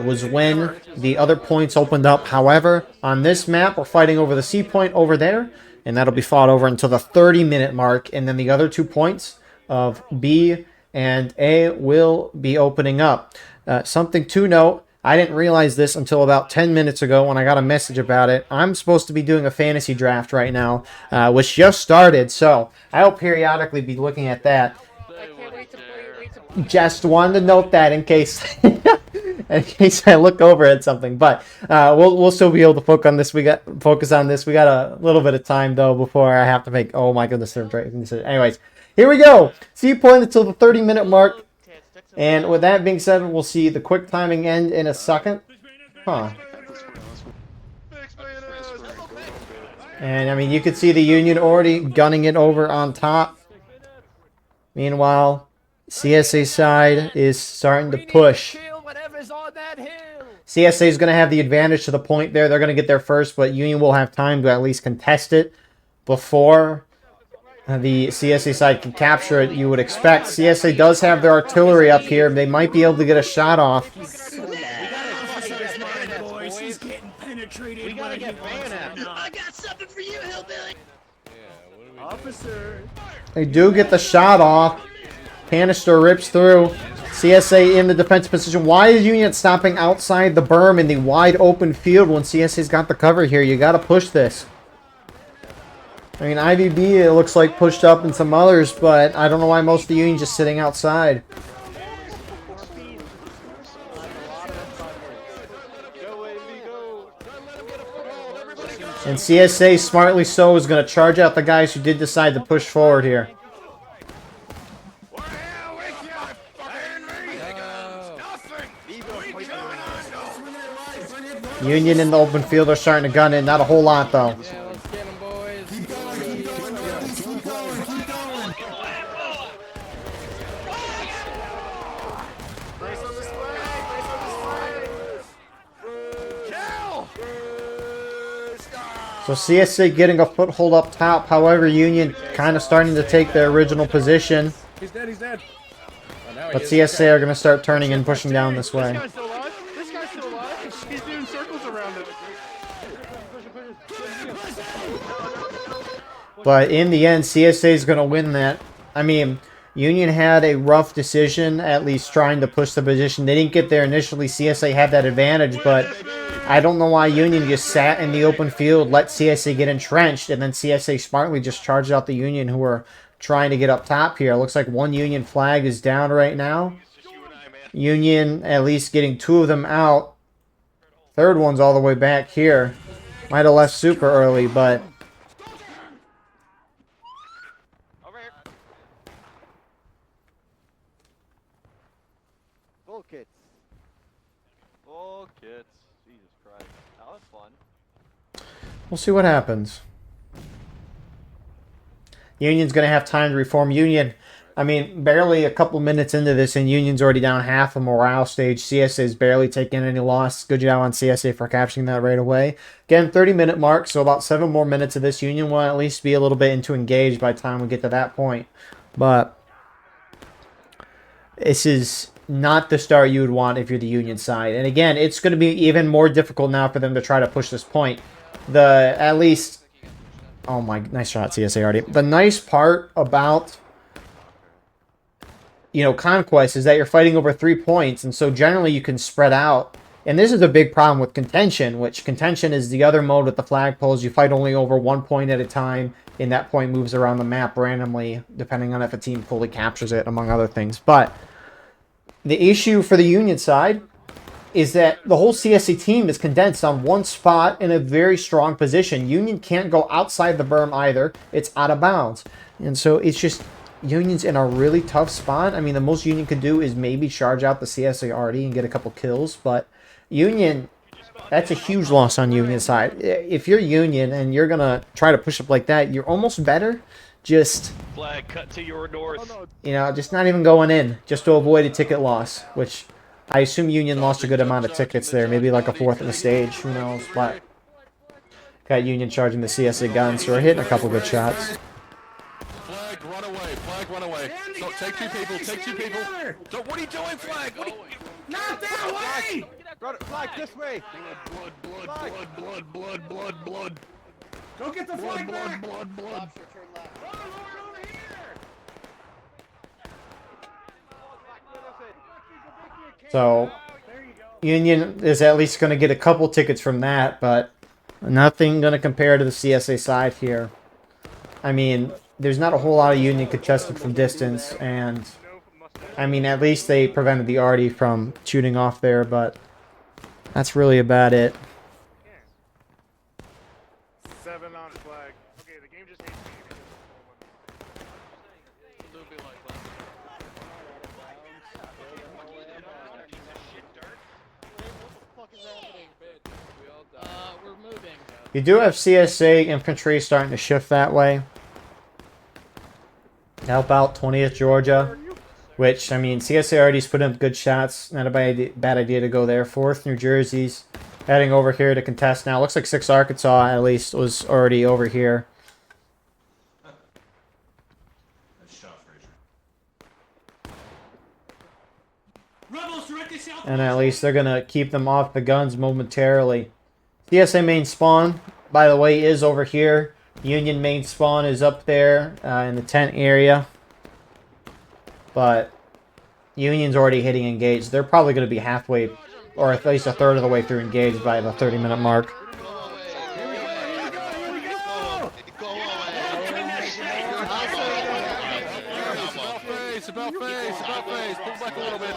was when the other points opened up. However, on this map, we're fighting over the C point over there, and that'll be fought over until the 30-minute mark, and then the other 2 points of B and A will be opening up. Something to note, I didn't realize this until about 10 minutes ago when I got a message about it. I'm supposed to be doing a fantasy draft right now, which just started, so I'll periodically be looking at that. Just wanted to note that in case I look over at something, but we'll still be able to focus on this. We got a little bit of time though before I have to make. Oh my goodness, anyways, here we go. C point until the 30-minute mark. And with that being said, we'll see the quick timing end in a second. Huh. And, I mean, you could see the Union already gunning it over on top. Meanwhile, CSA side is starting to push. CSA is going to have the advantage to the point there. They're going to get there first, but Union will have time to at least contest it before the CSA side can capture it, you would expect. CSA does have their artillery up here. They might be able to get a shot off. I got something for you, hillbilly. Officer. They do get the shot off. Canister rips through. CSA in the defensive position. Why is Union stopping outside the berm in the wide open field when CSA's got the cover here? You got to push this. I mean, IVB, it looks like pushed up and some others, but I don't know why most of the Union just sitting outside. And CSA, smartly so, is going to charge out the guys who did decide to push forward here. Union in the open field are starting to gun in. Not a whole lot, though. So CSA getting a foothold up top. However, Union kind of starting to take their original position. He's dead, he's dead. But CSA are going to start turning and pushing down this way. This guy's still alive. This guy's still alive. He's doing circles around it. But in the end, CSA is going to win that. I mean, Union had a rough decision, at least trying to push the position. They didn't get there initially. CSA had that advantage, but I don't know why Union just sat in the open field, let CSA get entrenched, and then CSA smartly just charged out the Union who were trying to get up top here. Looks like one Union flag is down right now. Union at least getting 2 of them out. Third one's all the way back here. Might have left super early, but... Full kits. Full kits. Jesus Christ. That was fun. We'll see what happens. Union's going to have time to reform. Union, I mean, barely a couple minutes into this, and Union's already down half a morale stage. CSA's barely taking any loss. Good job on CSA for capturing that right away. Again, 30-minute mark, so about 7 more minutes of this. Union will at least be a little bit into engaged by the time we get to that point. But this is not the start you would want if you're the Union side. And again, it's going to be even more difficult now for them to try to push this point. At least... Oh my, nice shot, CSA already. The nice part about, Conquest is that you're fighting over 3 points, and so generally you can spread out. And this is a big problem with Contention, which Contention is the other mode with the flagpoles. You fight only over 1 point at a time, and that point moves around the map randomly, depending on if a team fully captures it, among other things. But the issue for the Union side is that the whole CSA team is condensed on one spot in a very strong position. Union can't go outside the berm either. It's out of bounds. And so it's just, Union's in a really tough spot. I mean, the most Union could do is maybe charge out the CSA RD and get a couple kills, but Union, that's a huge loss on Union side. If you're Union and you're going to try to push up like that, you're almost better just... Flag cut to your north. Just not even going in, just to avoid a ticket loss, which... I assume Union lost a good amount of tickets there, maybe like a 4th in the stage, who knows, but got Union charging the CSA gun, so we're hitting a couple good shots. Flag, run away. So, take 2 people, What are you doing, Flag? Not that way! Flag this way! Blood. Go get the flag back! Blood. So, Union is at least going to get a couple tickets from that, but nothing going to compare to the CSA side here. I mean, there's not a whole lot of Union contested from distance, and I mean, at least they prevented the Artie from shooting off there, but that's really about it. 7 on flag. Okay, the game just hates me. We're moving. You do have CSA infantry starting to shift that way. Help out 20th Georgia, which, I mean, CSA already's put in good shots. Not a bad idea to go there. 4th New Jersey's heading over here to contest now. Looks like 6th Arkansas, at least, was already over here. And at least they're going to keep them off the guns momentarily. CSA main spawn, by the way, is over here. Union main spawn is up there in the tent area. but Union's already hitting engage. They're probably going to be halfway, or at least a third of the way through engage by the 30-minute mark. Face, about face, about face. Pull back a little bit.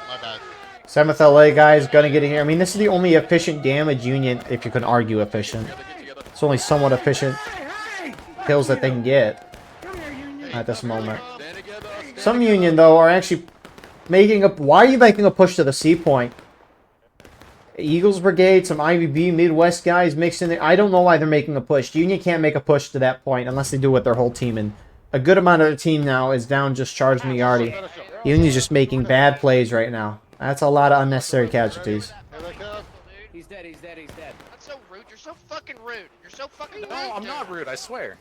My bad. 7th LA guys gonna get in here. I mean, this is the only efficient damage Union, if you can argue efficient. It's only somewhat efficient kills that they can get at this moment. Some Union, though, are actually making up. Why are you making a push to the C point? Eagles Brigade, some IVB Midwest guys mixed in there. I don't know why they're making a push. Union can't make a push to that point unless they do it with their whole team. And a good amount of the team now is down just charging the Yardy. Union's just making bad plays right now. That's a lot of unnecessary casualties. He's dead, he's dead, he's dead. That's so rude. You're so fucking rude. You're so fucking rude. No, I'm not rude, I swear.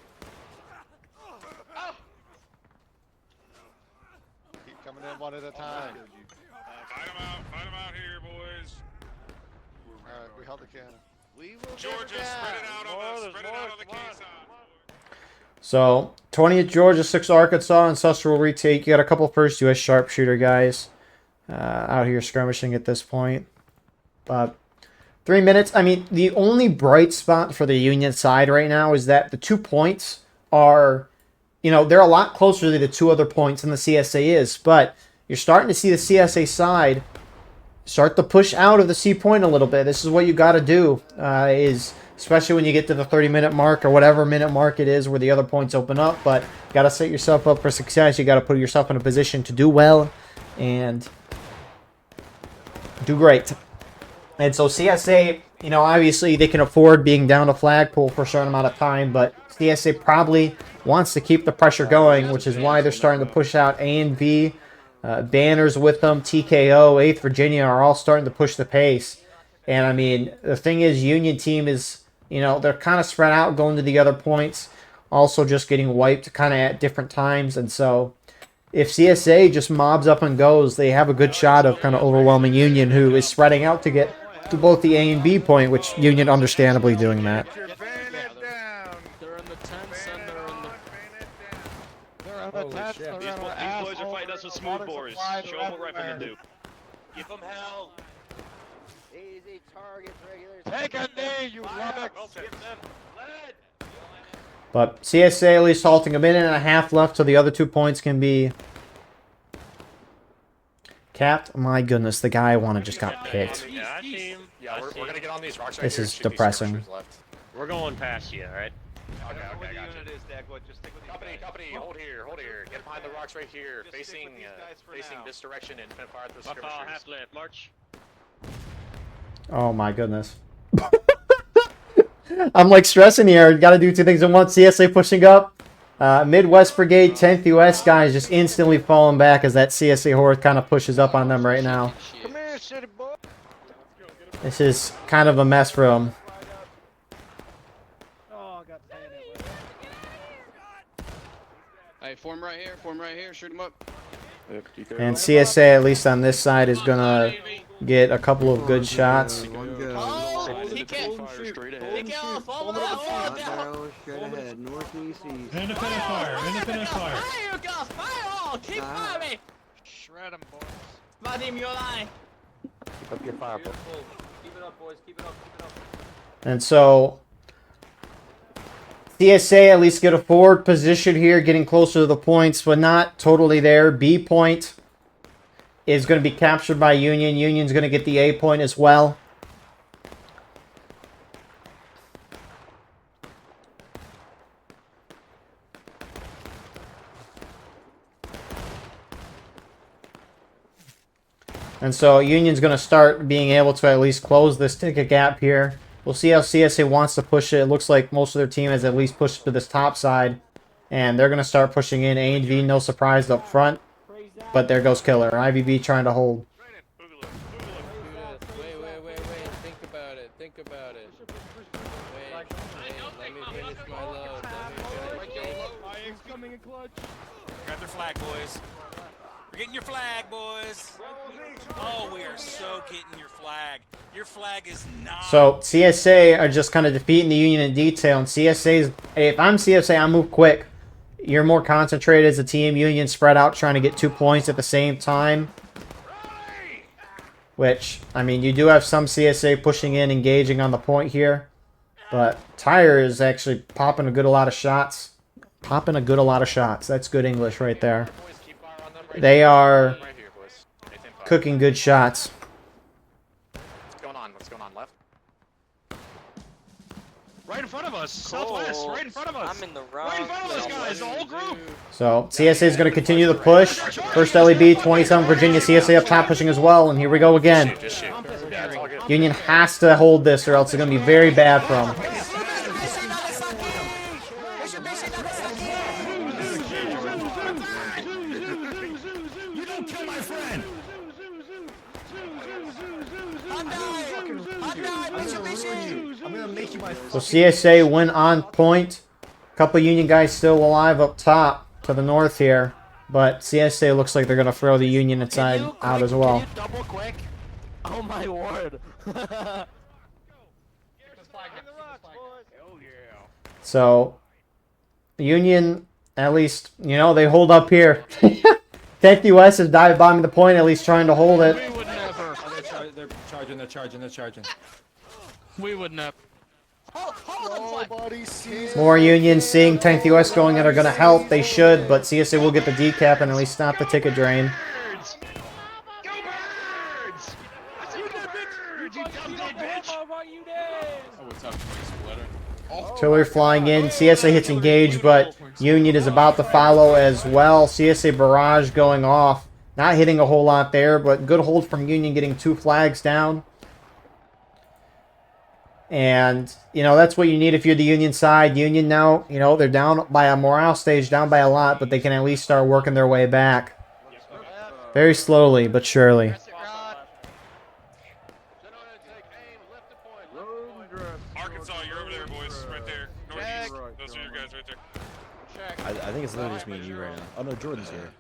Keep coming in one at a time. Fight them out here, boys. Alright, we held the cannon. We will Georgia, spread it out on the key side. So, 20th Georgia, 6th Arkansas, and Suster will retake. You got a couple first U.S. sharpshooter guys out here skirmishing at this point. But 3 minutes. I mean, the only bright spot for the Union side right now is that the 2 points are, you know, they're a lot closer to the 2 other points than the CSA is. But you're starting to see the CSA side start to push out of the C point a little bit. This is what you got to do, especially when you get to the 30-minute mark or whatever minute mark it is where the other points open up. But you got to set yourself up for success. You got to put yourself in a position to do well and do great. And so CSA, you know, obviously they can afford being down to flagpole for a certain amount of time, but CSA probably wants to keep the pressure going, which is why they're starting to push out A and B. Banners with them, TKO, 8th Virginia are all starting to push the pace. And I mean, the thing is, Union team is, you know, they're kind of spread out going to the other points, also just getting wiped kind of at different times. And so if CSA just mobs up and goes, they have a good shot of kind of overwhelming Union, who is spreading out to get to both the A and B point, which Union understandably doing that. They're in the tents and they're in the... These boys are fighting us with smooth bores. Show them what riflemen do. Give them hell. Easy target regulars. Take a knee, you lummox. But CSA at least halting a minute and a half left till the other 2 points can be capped. My goodness, the guy I wanted just got picked. Yeah, we're gonna get on these rocks right This here. is depressing. We're going past you, alright? Okay, I got you. Company, hold here. Get behind the rocks right here, facing this direction and fire at the skirmishers. Half left, march. Oh my goodness. I'm like stressing here. You got to do 2 things at once. CSA pushing up. Midwest Brigade, 10th US guys just instantly falling back as that CSA horde kind of pushes up on them right now. Come here, city boy. This is kind of a mess for them. Oh, I got bayonet. Hey, form right here, shoot him up. And CSA, at least on this side, is going to get a couple of good shots. Independent fire, independent fire. Fire, guys, fire! Keep firing! Shred them, boys. Vadim, you're lying. Keep up your fire. Keep it up, boys. Keep it up. And so CSA at least get a forward position here, getting closer to the points, but not totally there. B point is going to be captured by Union. Union's going to get the A point as well. And so Union's going to start being able to at least close this ticket gap here. We'll see how CSA wants to push it. It looks like most of their team has at least pushed to this top side. And they're going to start pushing in. A and V, no surprise up front. But there goes Killer. IVB trying to hold. Wait. Think about it. Wait, let me finish my load. Coming in clutch. Grab their flag, boys. We're getting your flag, boys. Oh, we are so getting your flag. Your flag is not. So CSA are just kind of defeating the Union in detail, and CSA's, if I'm CSA, I move quick. You're more concentrated as a team. Union spread out trying to get 2 points at the same time. Which, I mean, you do have some CSA pushing in, engaging on the point here. But Tyre is actually popping a lot of shots. That's good English right there. They are cooking good shots. What's going on? What's going on left? Right in front of us. Southwest. Right in front of us. I'm in the wrong. Right in front of us, guys. The whole group. So CSA is going to continue the push. First LEB, 27 Virginia. CSA up top pushing as well. And here we go again. Union has to hold this or else it's going to be very bad for them. You don't kill my friend. I'm gonna make you my. So CSA went on point. A couple Union guys still alive up top to the north here. But CSA looks like they're going to throw the Union inside out as well. Double quick. Oh my word. So, Union, at least, you know, they hold up here. 10th US is dive bombing the point, at least trying to hold it. We would never. They're charging. We would never. Nobody sees More Unions seeing 10th US going in are going to help. They should, but CSA will get the decap and at least stop the ticket drain. Artillery flying in. CSA hits engage, but Union is about to follow as well. CSA barrage going off. Not hitting a whole lot there, but good hold from Union getting 2 flags down. And, you know, that's what you need if you're the Union side. Union now, you know, they're down by a morale stage, down by a lot, but they can at least start working their way back. Very slowly, but surely. Arkansas, you're over there, boys. Right there. Northeast. Those are your guys right there. I think it's literally just me and you right now. Oh no, Jordan's here.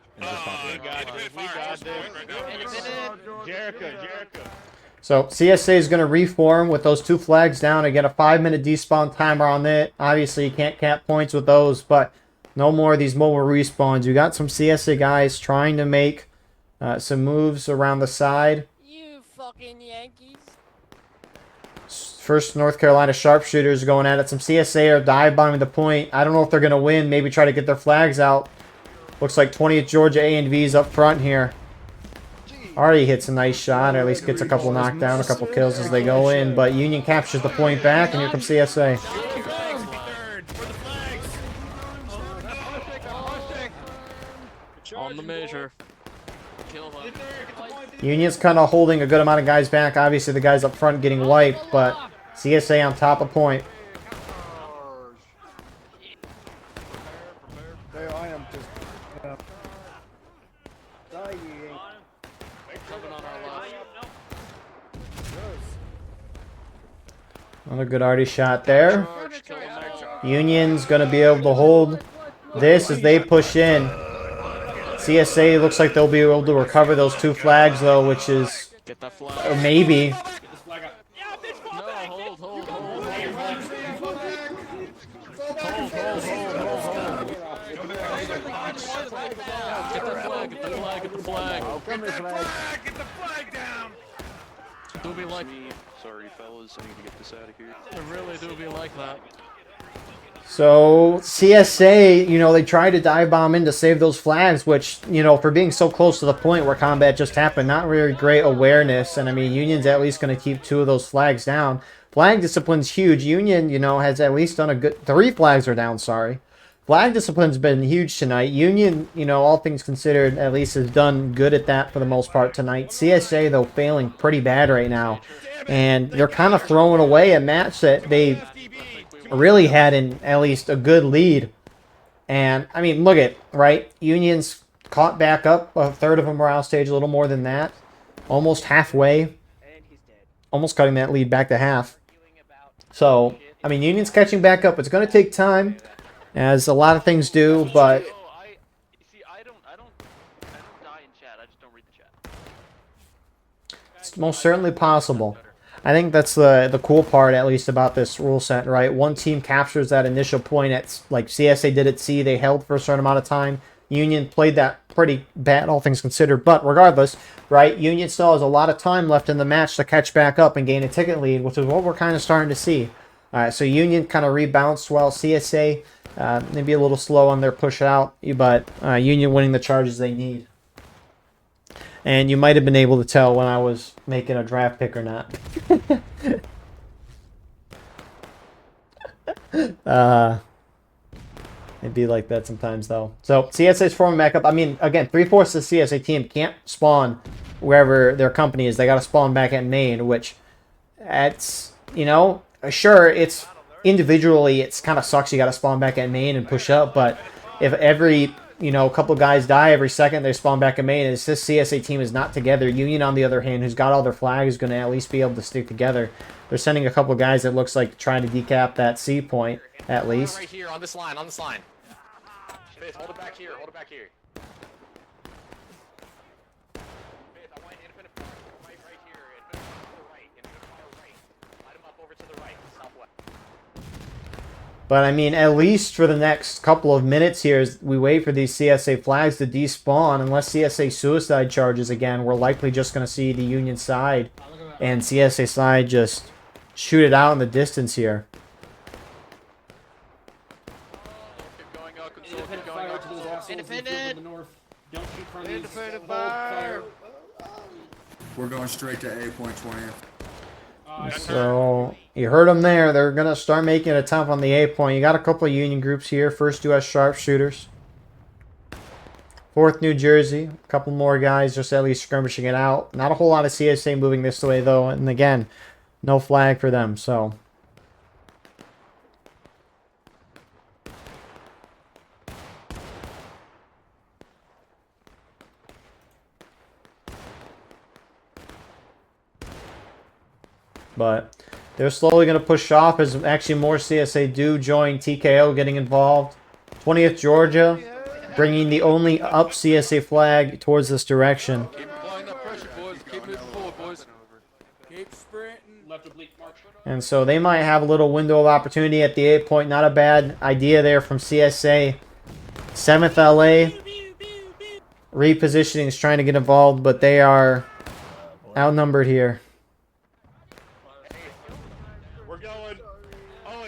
Jericho. So CSA is going to reform with those 2 flags down and get a 5-minute despawn timer on it. Obviously, you can't cap points with those, but no more of these mobile respawns. You got some CSA guys trying to make some moves around the side. You fucking Yankees. First North Carolina sharpshooters going at it. Some CSA are dive bombing the point. I don't know if they're going to win. Maybe try to get their flags out. Looks like 20th Georgia A&V's up front here. Already hits a nice shot, or at least gets a couple knockdown, a couple kills as they go in. But Union captures the point back, and here comes CSA. On the measure. Union's kind of holding a good amount of guys back. Obviously, the guys up front getting wiped, but CSA on top of point. There I am, just. Die, you Another good arty shot there. Union's going to be able to hold this as they push in. CSA looks like they'll be able to recover those 2 flags, though, which is... Or maybe. Get the flag down! Do be like... Sorry, fellas, I need to get this out of here. It really do be like that. So, CSA, you know, they tried to dive bomb in to save those flags, which, you know, for being so close to the point where combat just happened, not really great awareness. And, I mean, Union's at least going to keep 2 of those flags down. Flag discipline's huge. Union, you know, has at least done a good... 3 flags are down, sorry. Flag discipline's been huge tonight. Union, you know, all things considered, at least has done good at that for the most part tonight. CSA, though, failing pretty bad right now. And they're kind of throwing away a match that they really had in at least a good lead. And, I mean, look at, right? Union's caught back up a third of a morale stage, a little more than that. Almost halfway. Almost cutting that lead back to half. So, I mean, Union's catching back up. It's going to take time, as a lot of things do, but don't die in chat. I just don't read the chat. It's most certainly possible. I think that's the cool part, at least, about this rule set, right? One team captures that initial point at, like CSA did at C. They held for a certain amount of time. Union played that pretty bad, all things considered. But regardless, right, Union still has a lot of time left in the match to catch back up and gain a ticket lead, which is what we're kind of starting to see. All right, so Union kind of rebounced well. CSA maybe a little slow on their push out, but Union winning the charges they need. And you might have been able to tell when I was making a draft pick or not. It'd be like that sometimes, though. So, CSA's forming back up. I mean, again, 3/4 of the CSA team can't spawn wherever their company is. They got to spawn back at main, which, it's, you know, sure, it's individually, it's kind of sucks you got to spawn back at main and push up, but if every, you know, a couple guys die every second, they spawn back at main, and this CSA team is not together. Union, on the other hand, who's got all their flags, is going to at least be able to stick together. They're sending a couple guys that looks like trying to decap that C point, at least. Right here, on this line, on this line. Fifth, hold it back here, hold it back here. Fifth, I want independent fire right here, independent fire to the right, independent fire right. Light them up over to the right, southwest. But, I mean, at least for the next couple of minutes here, as we wait for these CSA flags to despawn, unless CSA suicide charges again, we're likely just going to see the Union side and CSA side just shoot it out in the distance here. Independent! Independent fire! We're going straight to A point 20th. So, you heard them there. They're going to start making an attempt on the A point. You got a couple of Union groups here. First U.S. sharpshooters. 4th New Jersey. A couple more guys just at least skirmishing it out. Not a whole lot of CSA moving this way, though. And again, no flag for them, so... But they're slowly going to push off as actually more CSA do join TKO getting involved. 20th Georgia bringing the only up CSA flag towards this direction. Keep applying that pressure, boys. Keep moving forward, boys. Keep sprinting. Left oblique march. And so they might have a little window of opportunity at the 8 point. Not a bad idea there from CSA. 7th LA. Repositioning is trying to get involved, but they are outnumbered here.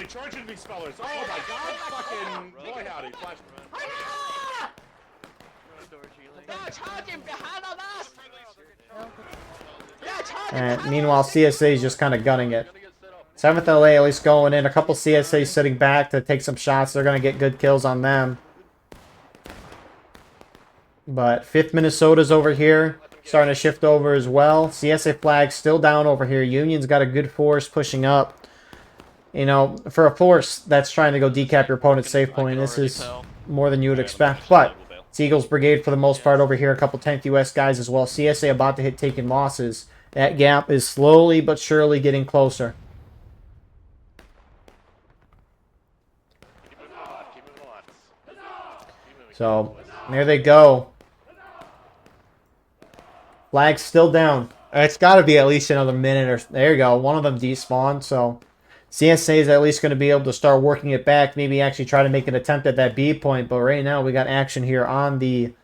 Charging these fellas. Oh my god, fucking boy howdy. Flash. And meanwhile, CSA is just kind of gunning it. 7th LA at least going in. A couple CSA sitting back to take some shots. They're going to get good kills on them. But 5th Minnesota's over here. Starting to shift over as well. CSA flag still down over here. Union's got a good force pushing up. You know, for a force that's trying to go decap your opponent's safe point, this is more than you would expect. But it's Eagles Brigade for the most part over here. A couple 10th U.S. guys as well. CSA about to hit taking losses. That gap is slowly but surely getting closer. So, there they go. Flag's still down. It's got to be at least another minute or... There you go. One of them despawned, so... CSA is at least going to be able to start working it back. Maybe actually try to make an attempt at that B point. But right now we got action here on the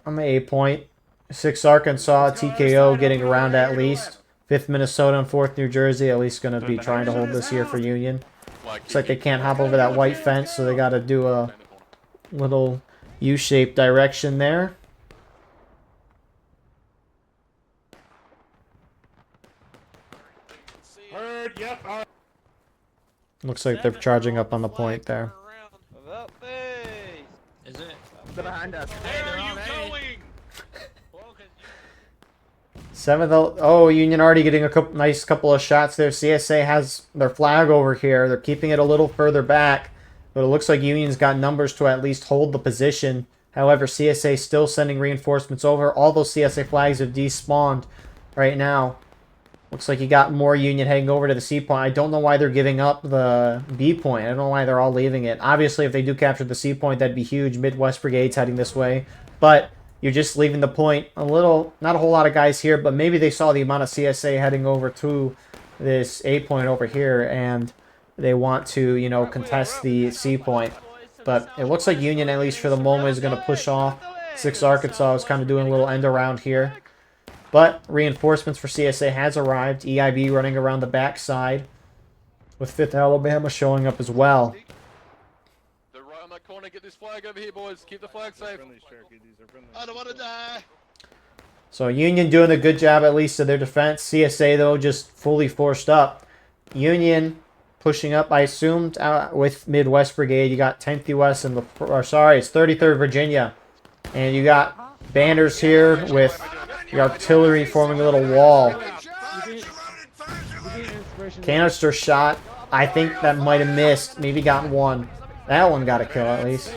A point. 6th Arkansas, TKO getting around at least. 5th Minnesota and 4th New Jersey at least going to be trying to hold this here for Union. Looks like they can't hop over that white fence, so they got to do a little U-shaped direction there. Yep. Looks like they're charging up on the point there. Is it? They're behind us. Where are you going? 7th, oh, Union already getting a nice couple of shots there. CSA has their flag over here. They're keeping it a little further back, but it looks like Union's got numbers to at least hold the position. However, CSA still sending reinforcements over. All those CSA flags have despawned right now. Looks like you got more Union heading over to the C point. I don't know why they're giving up the B point. I don't know why they're all leaving it. Obviously, if they do capture the C point, that'd be huge. Midwest Brigade's heading this way. But you're just leaving the point a little, not a whole lot of guys here, but maybe they saw the amount of CSA heading over to this A point over here, and they want to, you know, contest the C point. But it looks like Union, at least for the moment, is going to push off. 6 Arkansas is kind of doing a little end around here. But reinforcements for CSA has arrived. EIB running around the backside, with 5th Alabama showing up as well. They're right on that corner. Get this flag over here, boys. Keep the flag safe. I don't want to die. So Union doing a good job, at least, of their defense. CSA, though, just fully forced up. Union pushing up, I assumed, with Midwest Brigade. You got 10th U.S. and it's 33rd Virginia. And you got banners here with the artillery forming a little wall. Canister shot. I think that might have missed. Maybe got one. That one got a kill, at least.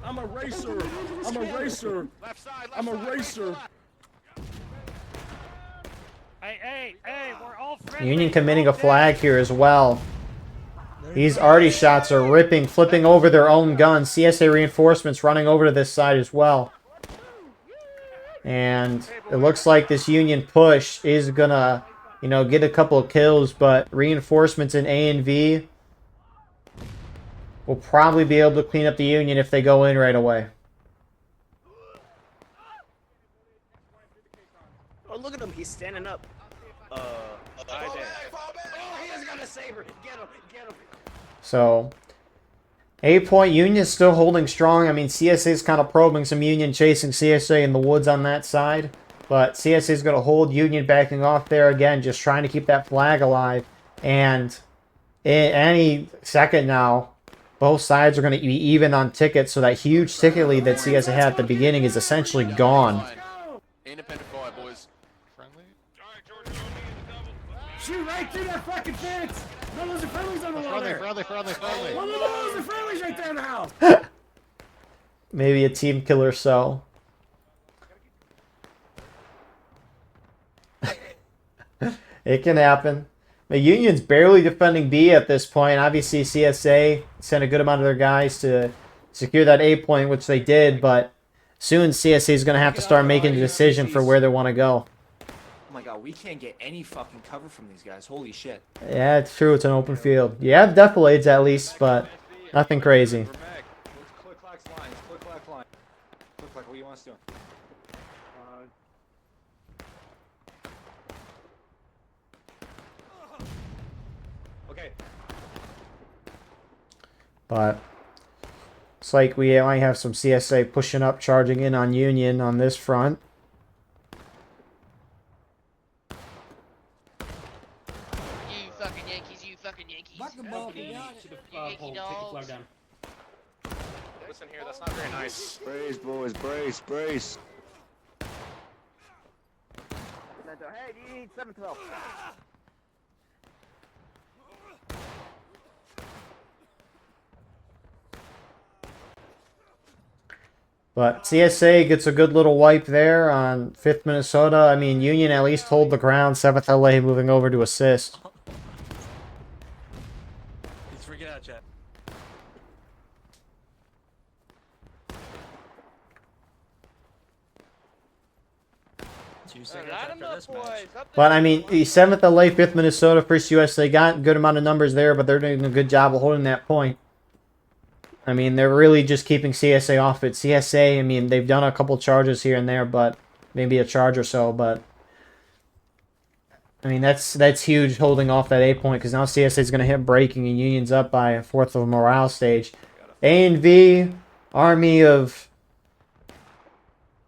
I'm a racer. I'm a racer. I'm a racer. Hey, we're all friendly. Union committing a flag here as well. These arty shots are ripping, flipping over their own guns. CSA reinforcements running over to this side as well. And it looks like this Union push is gonna, you know, get a couple of kills, but reinforcements in A and V will probably be able to clean up the Union if they go in right away. Oh, look at him. He's standing up. Oh, he has got a saber. Get him. Get him. So, A point, Union still holding strong. I mean, CSA is kind of probing some Union, chasing CSA in the woods on that side. But CSA is going to hold Union backing off there again, just trying to keep that flag alive. And any second now, both sides are going to be even on tickets, so that huge ticket lead that CSA had at the beginning is essentially gone. Independent fire, boys. Friendly? Shoot right through that fucking fence. No, those are friendlies on the wall there. Friendly. One of those are friendlies right there in the house. Maybe a team killer, so. It can happen. The Union's barely defending B at this point. Obviously, CSA sent a good amount of their guys to secure that A point, which they did, but soon CSA is going to have to start making a decision for where they want to go. Oh my god, we can't get any fucking cover from these guys. Holy shit. Yeah, it's true. It's an open field. You have defilades at least, but nothing crazy. Click-clack lines. Click-clack line. Click-clack, what do you want us to do? Okay. But it's like we might have some CSA pushing up, charging in on Union on this front. You fucking Yankees, you fucking Yankees. Take the flag down. Listen here, that's not very nice. Brace, boys, brace, brace. Hey, you need 712. But CSA gets a good little wipe there on 5th Minnesota. I mean, Union at least hold the ground. 7th LA moving over to assist. He's freaking out, chat. But, I mean, the 7th LA, 5th Minnesota, 1st US, they got a good amount of numbers there, but they're doing a good job of holding that point. I mean, they're really just keeping CSA off it. CSA, I mean, they've done a couple charges here and there, but maybe a charge or so, but I mean, that's huge holding off that A point, because now CSA is going to hit breaking and Union's up by a 4th of a morale stage. A and V, Army of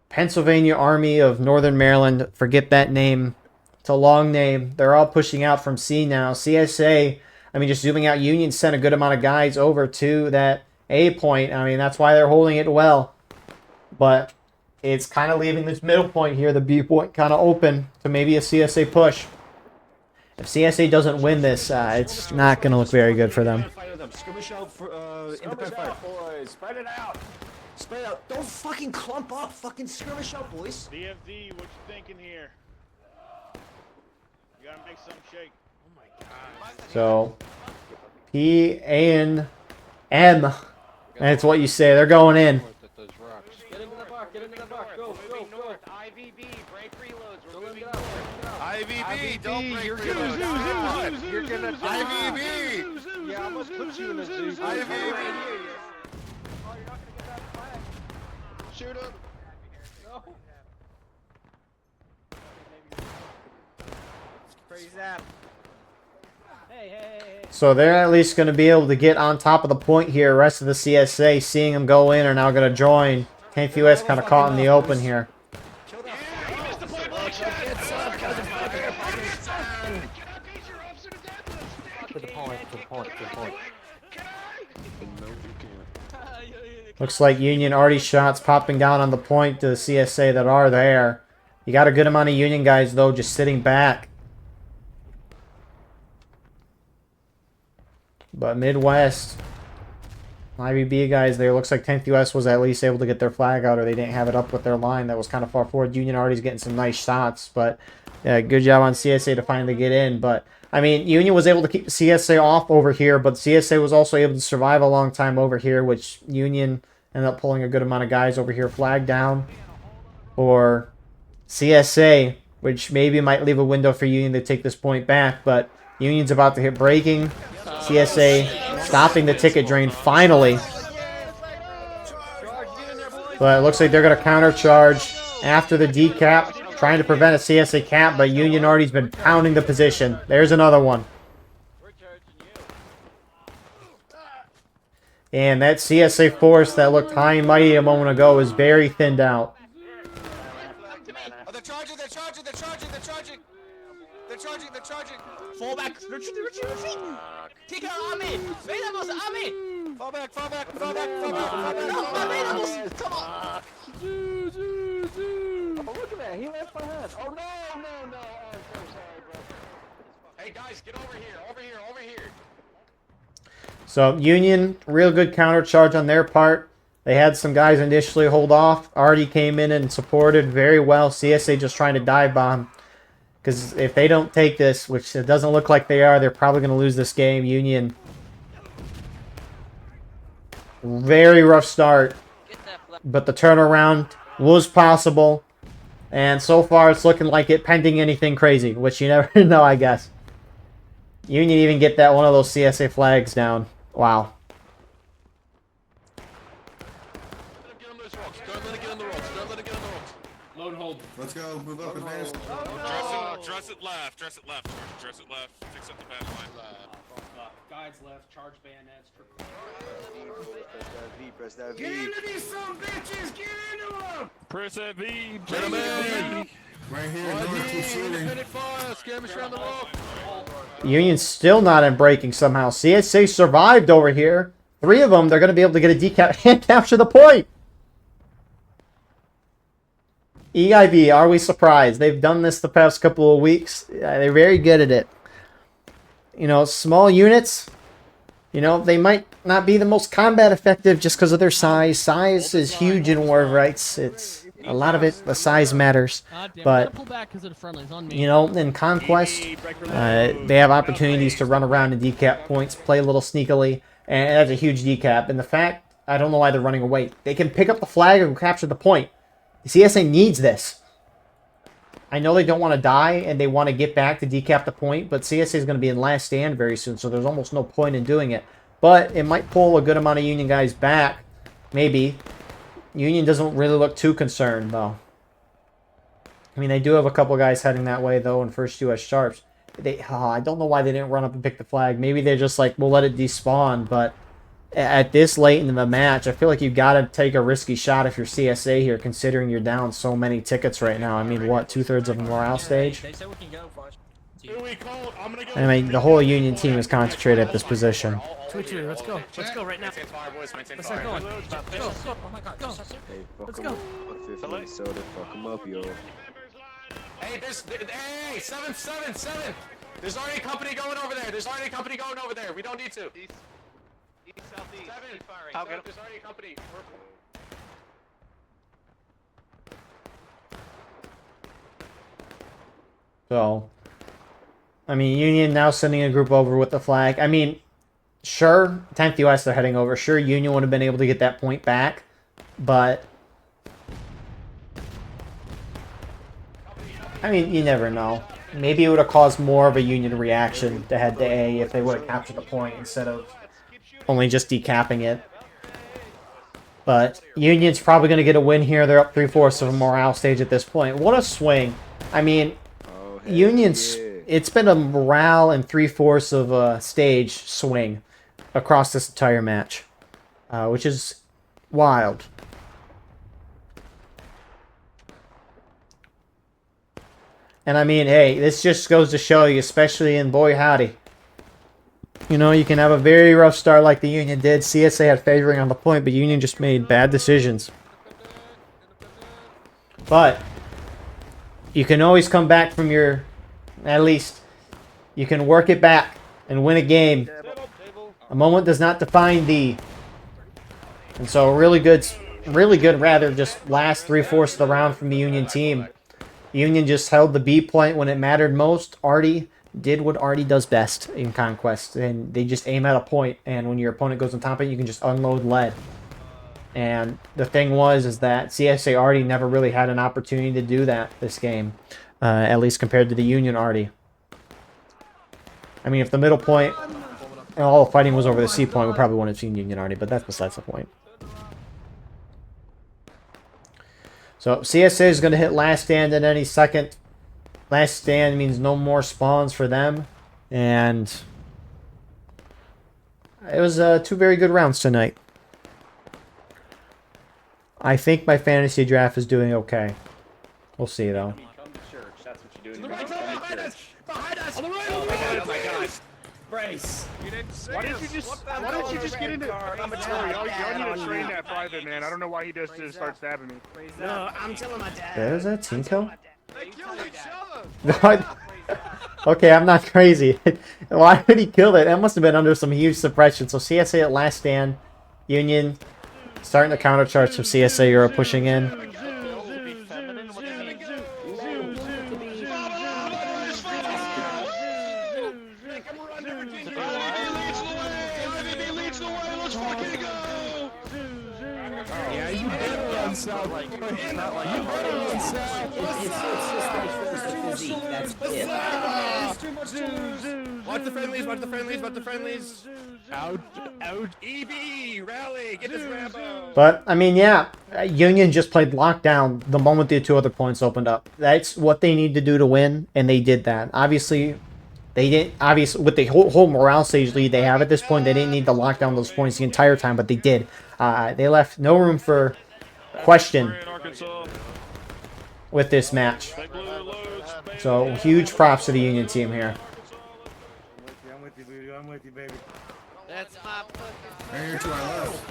Pennsylvania, Army of Northern Maryland, forget that name. It's a long name. They're all pushing out from C now. CSA, I mean, just zooming out, Union sent a good amount of guys over to that A point. I mean, that's why they're holding it well. But it's kind of leaving this middle point here, the B point, kind of open to maybe a CSA push. If CSA doesn't win this, it's not going to look very good for them. Skirmish out for independent fire. boys. Spread it out. Spread it out. Don't fucking clump up. Fucking skirmish out, boys. DFD, what you thinking here? You gotta make some shake. Oh my god. So, P, A, N, M. That's what you say. They're going in. Get into the park, get into the park. Go, go, go. IVB, break reloads. We're moving Get out, get out. IVB, don't break You're reload. gonna You're gonna IVB. Yeah, I'm gonna put you in a zoo. IVB. Oh, you're not gonna get that flag. Shoot him. No. Crazy zap. Hey. So they're at least going to be able to get on top of the point here. The rest of the CSA, seeing them go in, are now going to join. 10th US kind of caught in the open here. To the point. Looks like Union already shots popping down on the point to the CSA that are there. You got a good amount of Union guys, though, just sitting back. But Midwest, IVB guys there, looks like 10th US was at least able to get their flag out, or they didn't have it up with their line that was kind of far forward. Union already's getting some nice shots, but good job on CSA to finally get in. But, I mean, Union was able to keep CSA off over here, but CSA was also able to survive a long time over here, which Union ended up pulling a good amount of guys over here. Flag down for CSA, which maybe might leave a window for Union to take this point back, but Union's about to hit breaking. CSA stopping the ticket drain finally. But it looks like they're going to countercharge after the decap, trying to prevent a CSA cap, but Union already's been pounding the position. There's another one. And that CSA force that looked high and mighty a moment ago is very thinned out. Oh, they're charging. Fall back. Retreat. Take out Army. Venamos, Army. Fall back. No, Venamos. Come on. Oh, look at that. He left behind. Oh, no. Oh, I'm so sorry, bro. Hey guys, get over here. Over here. So Union, real good counter charge on their part. They had some guys initially hold off. Already came in and supported very well. CSA just trying to dive bomb. Because if they don't take this, which it doesn't look like they are, they're probably going to lose this game. Union. Very rough start. But the turnaround was possible. And so far it's looking like it, pending anything crazy. Which you never know, I guess. Union even get that one of those CSA flags down. Wow. Load and hold. Let's go. Move up, advance. Dress it left. Dress it left. Fix up the bad line. Guides left. Charge bayonets. Press that V. Get into these some bitches! Get into them! Press that V, gentlemen. Right here, North, keep shooting. Independent fire. Skirmish around the rock. Union's still not in breaking somehow. CSA survived over here. 3 of them, they're going to be able to get a decap and capture the point. EIB, are we surprised? They've done this the past couple of weeks. They're very good at it. You know, small units, you know, they might not be the most combat effective just because of their size. Size is huge in war, right? It's a lot of it, the size matters. But, you know, in Conquest, they have opportunities to run around and decap points, play a little sneakily, and that's a huge decap. And the fact, I don't know why they're running away. They can pick up the flag and capture the point. CSA needs this. I know they don't want to die and they want to get back to decap the point, but CSA is going to be in last stand very soon, so there's almost no point in doing it. But it might pull a good amount of Union guys back. Maybe. Union doesn't really look too concerned, though. I mean, they do have a couple guys heading that way, though, in first US Sharps. I don't know why they didn't run up and pick the flag. Maybe they're just like, we'll let it despawn, but at this late in the match, I feel like you've got to take a risky shot if you're CSA here, considering you're down so many tickets right now. I mean, what, 2/3 of the morale stage? I mean, the whole Union team is concentrated at this position. Twitcher, let's go. Let's go right now. Let's get going. Go. Oh my God. Go. Let's go. Soda, fuck him up, yo. Hey, hey, 7. There's already a company going over there. There's already a company going over there. We don't need to. East, southeast. Seven. I'll get him. There's already a company. So, I mean, Union now sending a group over with the flag. I mean, sure, 10th US they're heading over. Sure, Union would have been able to get that point back, but I mean, you never know. Maybe it would have caused more of a Union reaction to head to A if they would have captured the point instead of only just decapping it. But Union's probably going to get a win here. They're up 3/4 of a morale stage at this point. What a swing. I mean, Union's... It's been a morale and 3/4 of a stage swing across this entire match, which is wild. And I mean, hey, this just goes to show you, especially in Boy Howdy, you know, you can have a very rough start like the Union did. CSA had favoring on the point, but Union just made bad decisions. But you can always come back from your... At least you can work it back and win a game. A moment does not define thee. And so really good rather, just last 3/4 of the round from the Union team. Union just held the B point when it mattered most. Artie did what Artie does best in Conquest, and they just aim at a point, and when your opponent goes on top of it, you can just unload lead. And the thing is that CSA Artie never really had an opportunity to do that this game, at least compared to the Union Artie. I mean, if the middle point and all the fighting was over the C point, we probably wouldn't have seen Union Artie, but that's besides the point. So CSA is going to hit last stand at any second. Last stand means no more spawns for them. And it was 2 very good rounds tonight. I think my fantasy draft is doing okay. We'll see, though. Come to church. That's what you're doing. Behind us! Behind us! On the right! Oh my god. Brace. Why didn't you just get into y'all need to train that private man. I don't know why he just start stabbing me. No, I'm telling my dad. There's that team kill? They killed each other! Okay, I'm not crazy. Why would he kill it? That must have been under some huge suppression. So CSA at last stand. Union starting to countercharge some CSA Euro pushing in. South. Like, you better run south. It's just like that's it. Watch the friendlies, watch the friendlies, watch the friendlies. Out, EB, rally, get this Rambo. But, I mean, yeah, Union just played lockdown the moment the 2 other points opened up. That's what they need to do to win, and they did that. Obviously, they didn't, with the whole morale stage lead they have at this point, they didn't need to lock down those points the entire time, but they did. They left no room for question with this match. So huge props to the Union team here. I'm with you, baby. I'm with you, baby. That's my fucking... Right here to our left.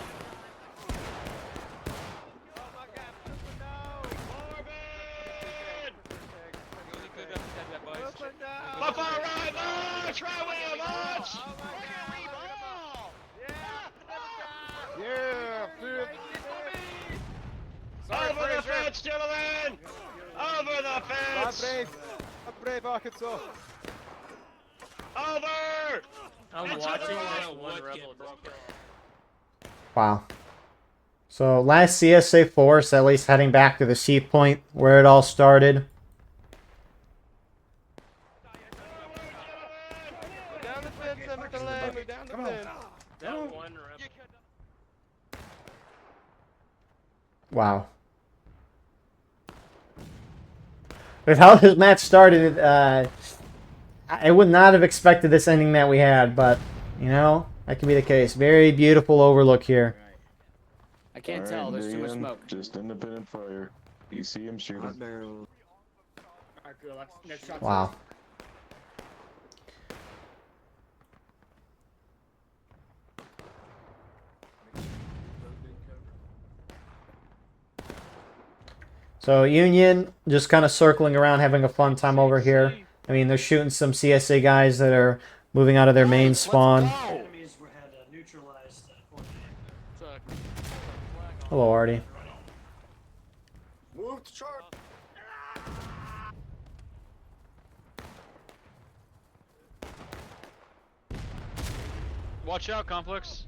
Up our right, march! Right way, march! Yeah, over the fence, gentlemen! Over the fence! Brave Arkansas! Over! I'm watching that one rebel. Wow. So last CSA force, at least heading back to the C point where it all started. Down the fence, under the lane, we're down the fence. That one rebel. Wow. With how this match started, I would not have expected this ending that we had, but, you know, that can be the case. Very beautiful overlook here. I can't tell. There's too much smoke. Just independent fire. You see him shooting. Wow. So Union just kind of circling around, having a fun time over here. I mean, they're shooting some CSA guys that are moving out of their main spawn. Enemies were had neutralized. Hello, Artie. Move to charge. Watch out, Complex.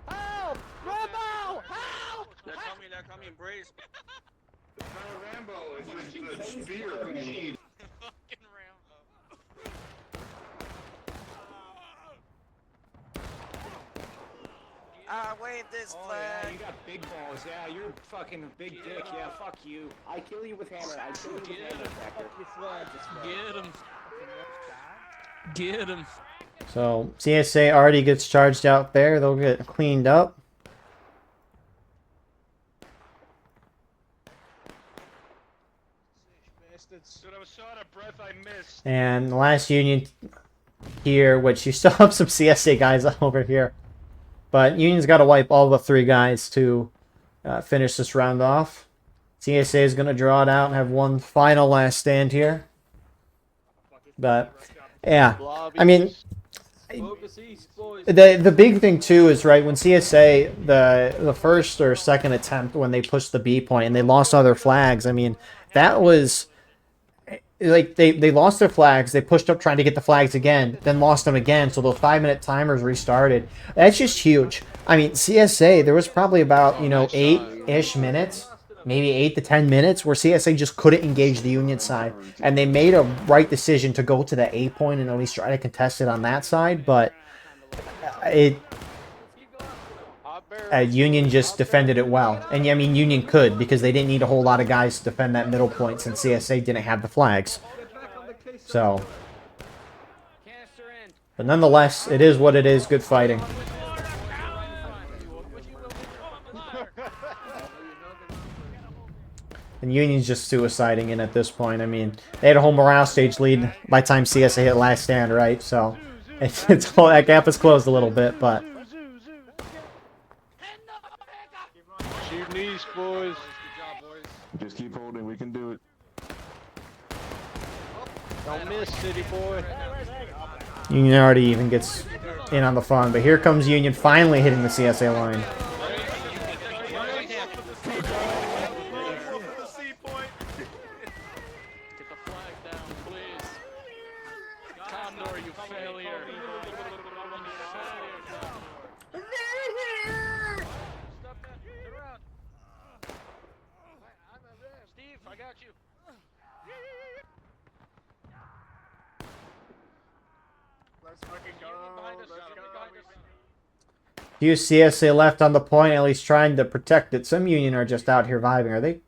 Help! Rambo! Help! They're coming, Brace. Rambo is the spear we need. Fucking Rambo. Wave this Oh, flag. yeah, you got big balls. Yeah, you're fucking big dick. Yeah, fuck you. I kill you with hammer. I kill you with hammer, Becker. Get him. Get him. So CSA already gets charged out there. They'll get cleaned up. Dude, I was so out of breath, I missed. And the last Union here, which you still have some CSA guys over here. But Union's got to wipe all but 3 guys to finish this round off. CSA is going to draw it out and have one final last stand here. But, yeah. I mean, the big thing, too, is, right, when CSA, the first or second attempt when they pushed the B point and they lost all their flags, I mean, that was... Like, they lost their flags, they pushed up trying to get the flags again, then lost them again, so those 5-minute timers restarted. That's just huge. I mean, CSA, there was probably about, 8-ish minutes, maybe 8 to 10 minutes, where CSA just couldn't engage the Union side. And they made a right decision to go to the A point and at least try to contest it on that side, but Union just defended it well. And I mean, Union could, because they didn't need a whole lot of guys to defend that middle point since CSA didn't have the flags. So, but nonetheless, it is what it is. Good fighting. And Union's just suiciding in at this point. I mean, they had a whole morale stage lead by the time CSA hit last stand, right? So, it's all, that gap is closed a little bit, but... Shoot knees, boys. Just keep holding, we can do it. Don't miss, city boy. Union already even gets in on the fun, but here comes Union finally hitting the CSA line. Few CSA left on the point, at least trying to protect it. Some Union are just out here vibing. Are they?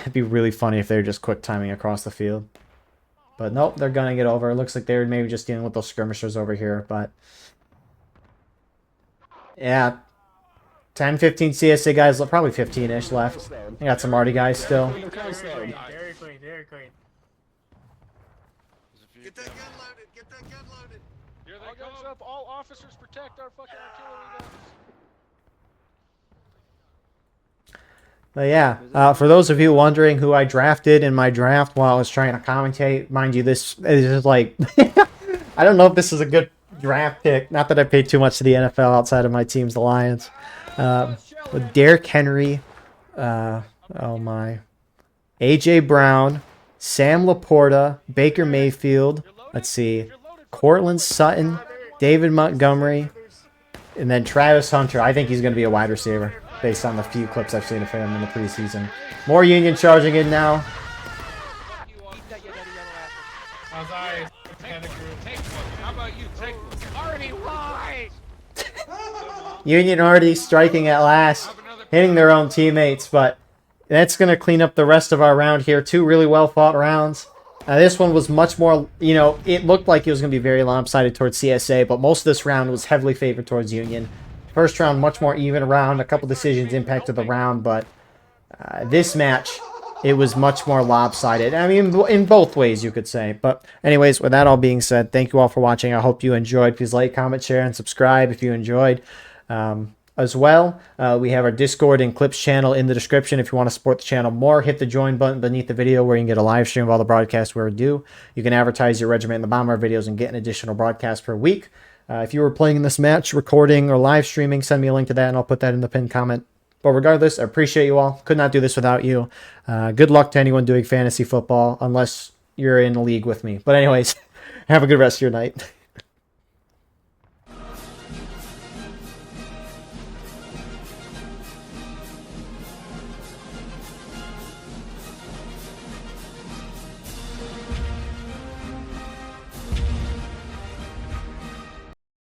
It'd be really funny if they're just quick timing across the field. But nope, they're gunning it over. It looks like they're maybe just dealing with those skirmishers over here. But yeah, 10, 15 CSA guys, probably 15-ish left. They got some Artie guys still. Very clean, very clean. Get that gun loaded. Get that gun loaded. Here they come. Up. All officers protect our fucking artillery guns. But yeah, for those of you wondering who I drafted in my draft while I was trying to commentate, mind you, this is like, I don't know if this is a good draft pick. Not that I paid too much to the NFL outside of my team's the Lions. With Derrick Henry, oh my, AJ Brown, Sam Laporta, Baker Mayfield, let's see, Cortland Sutton, David Montgomery, and then Travis Hunter. I think he's going to be a wide receiver based on the few clips I've seen of him in the preseason. More Union charging in now. Union already striking at last, hitting their own teammates, but that's going to clean up the rest of our round here. 2 really well fought rounds. This one was much more, it looked like it was going to be very lopsided towards CSA, but most of this round was heavily favored towards Union. First round, much more even round. A couple decisions impacted the round, but this match, it was much more lopsided. I mean, in both ways, you could say. But anyways, with that all being said, thank you all for watching. I hope you enjoyed. Please like, comment, share, and subscribe if you enjoyed. as well. We have our Discord and Clips channel in the description. If you want to support the channel more, hit the join button beneath the video where you can get a live stream of all the broadcasts we do. You can advertise your regiment in the bottom of our videos and get an additional broadcast per week. If you were playing in this match, recording, or live streaming, send me a link to that and I'll put that in the pinned comment. But regardless, I appreciate you all. Could not do this without you. Good luck to anyone doing fantasy football, unless you're in a league with me. But anyways, have a good rest of your night.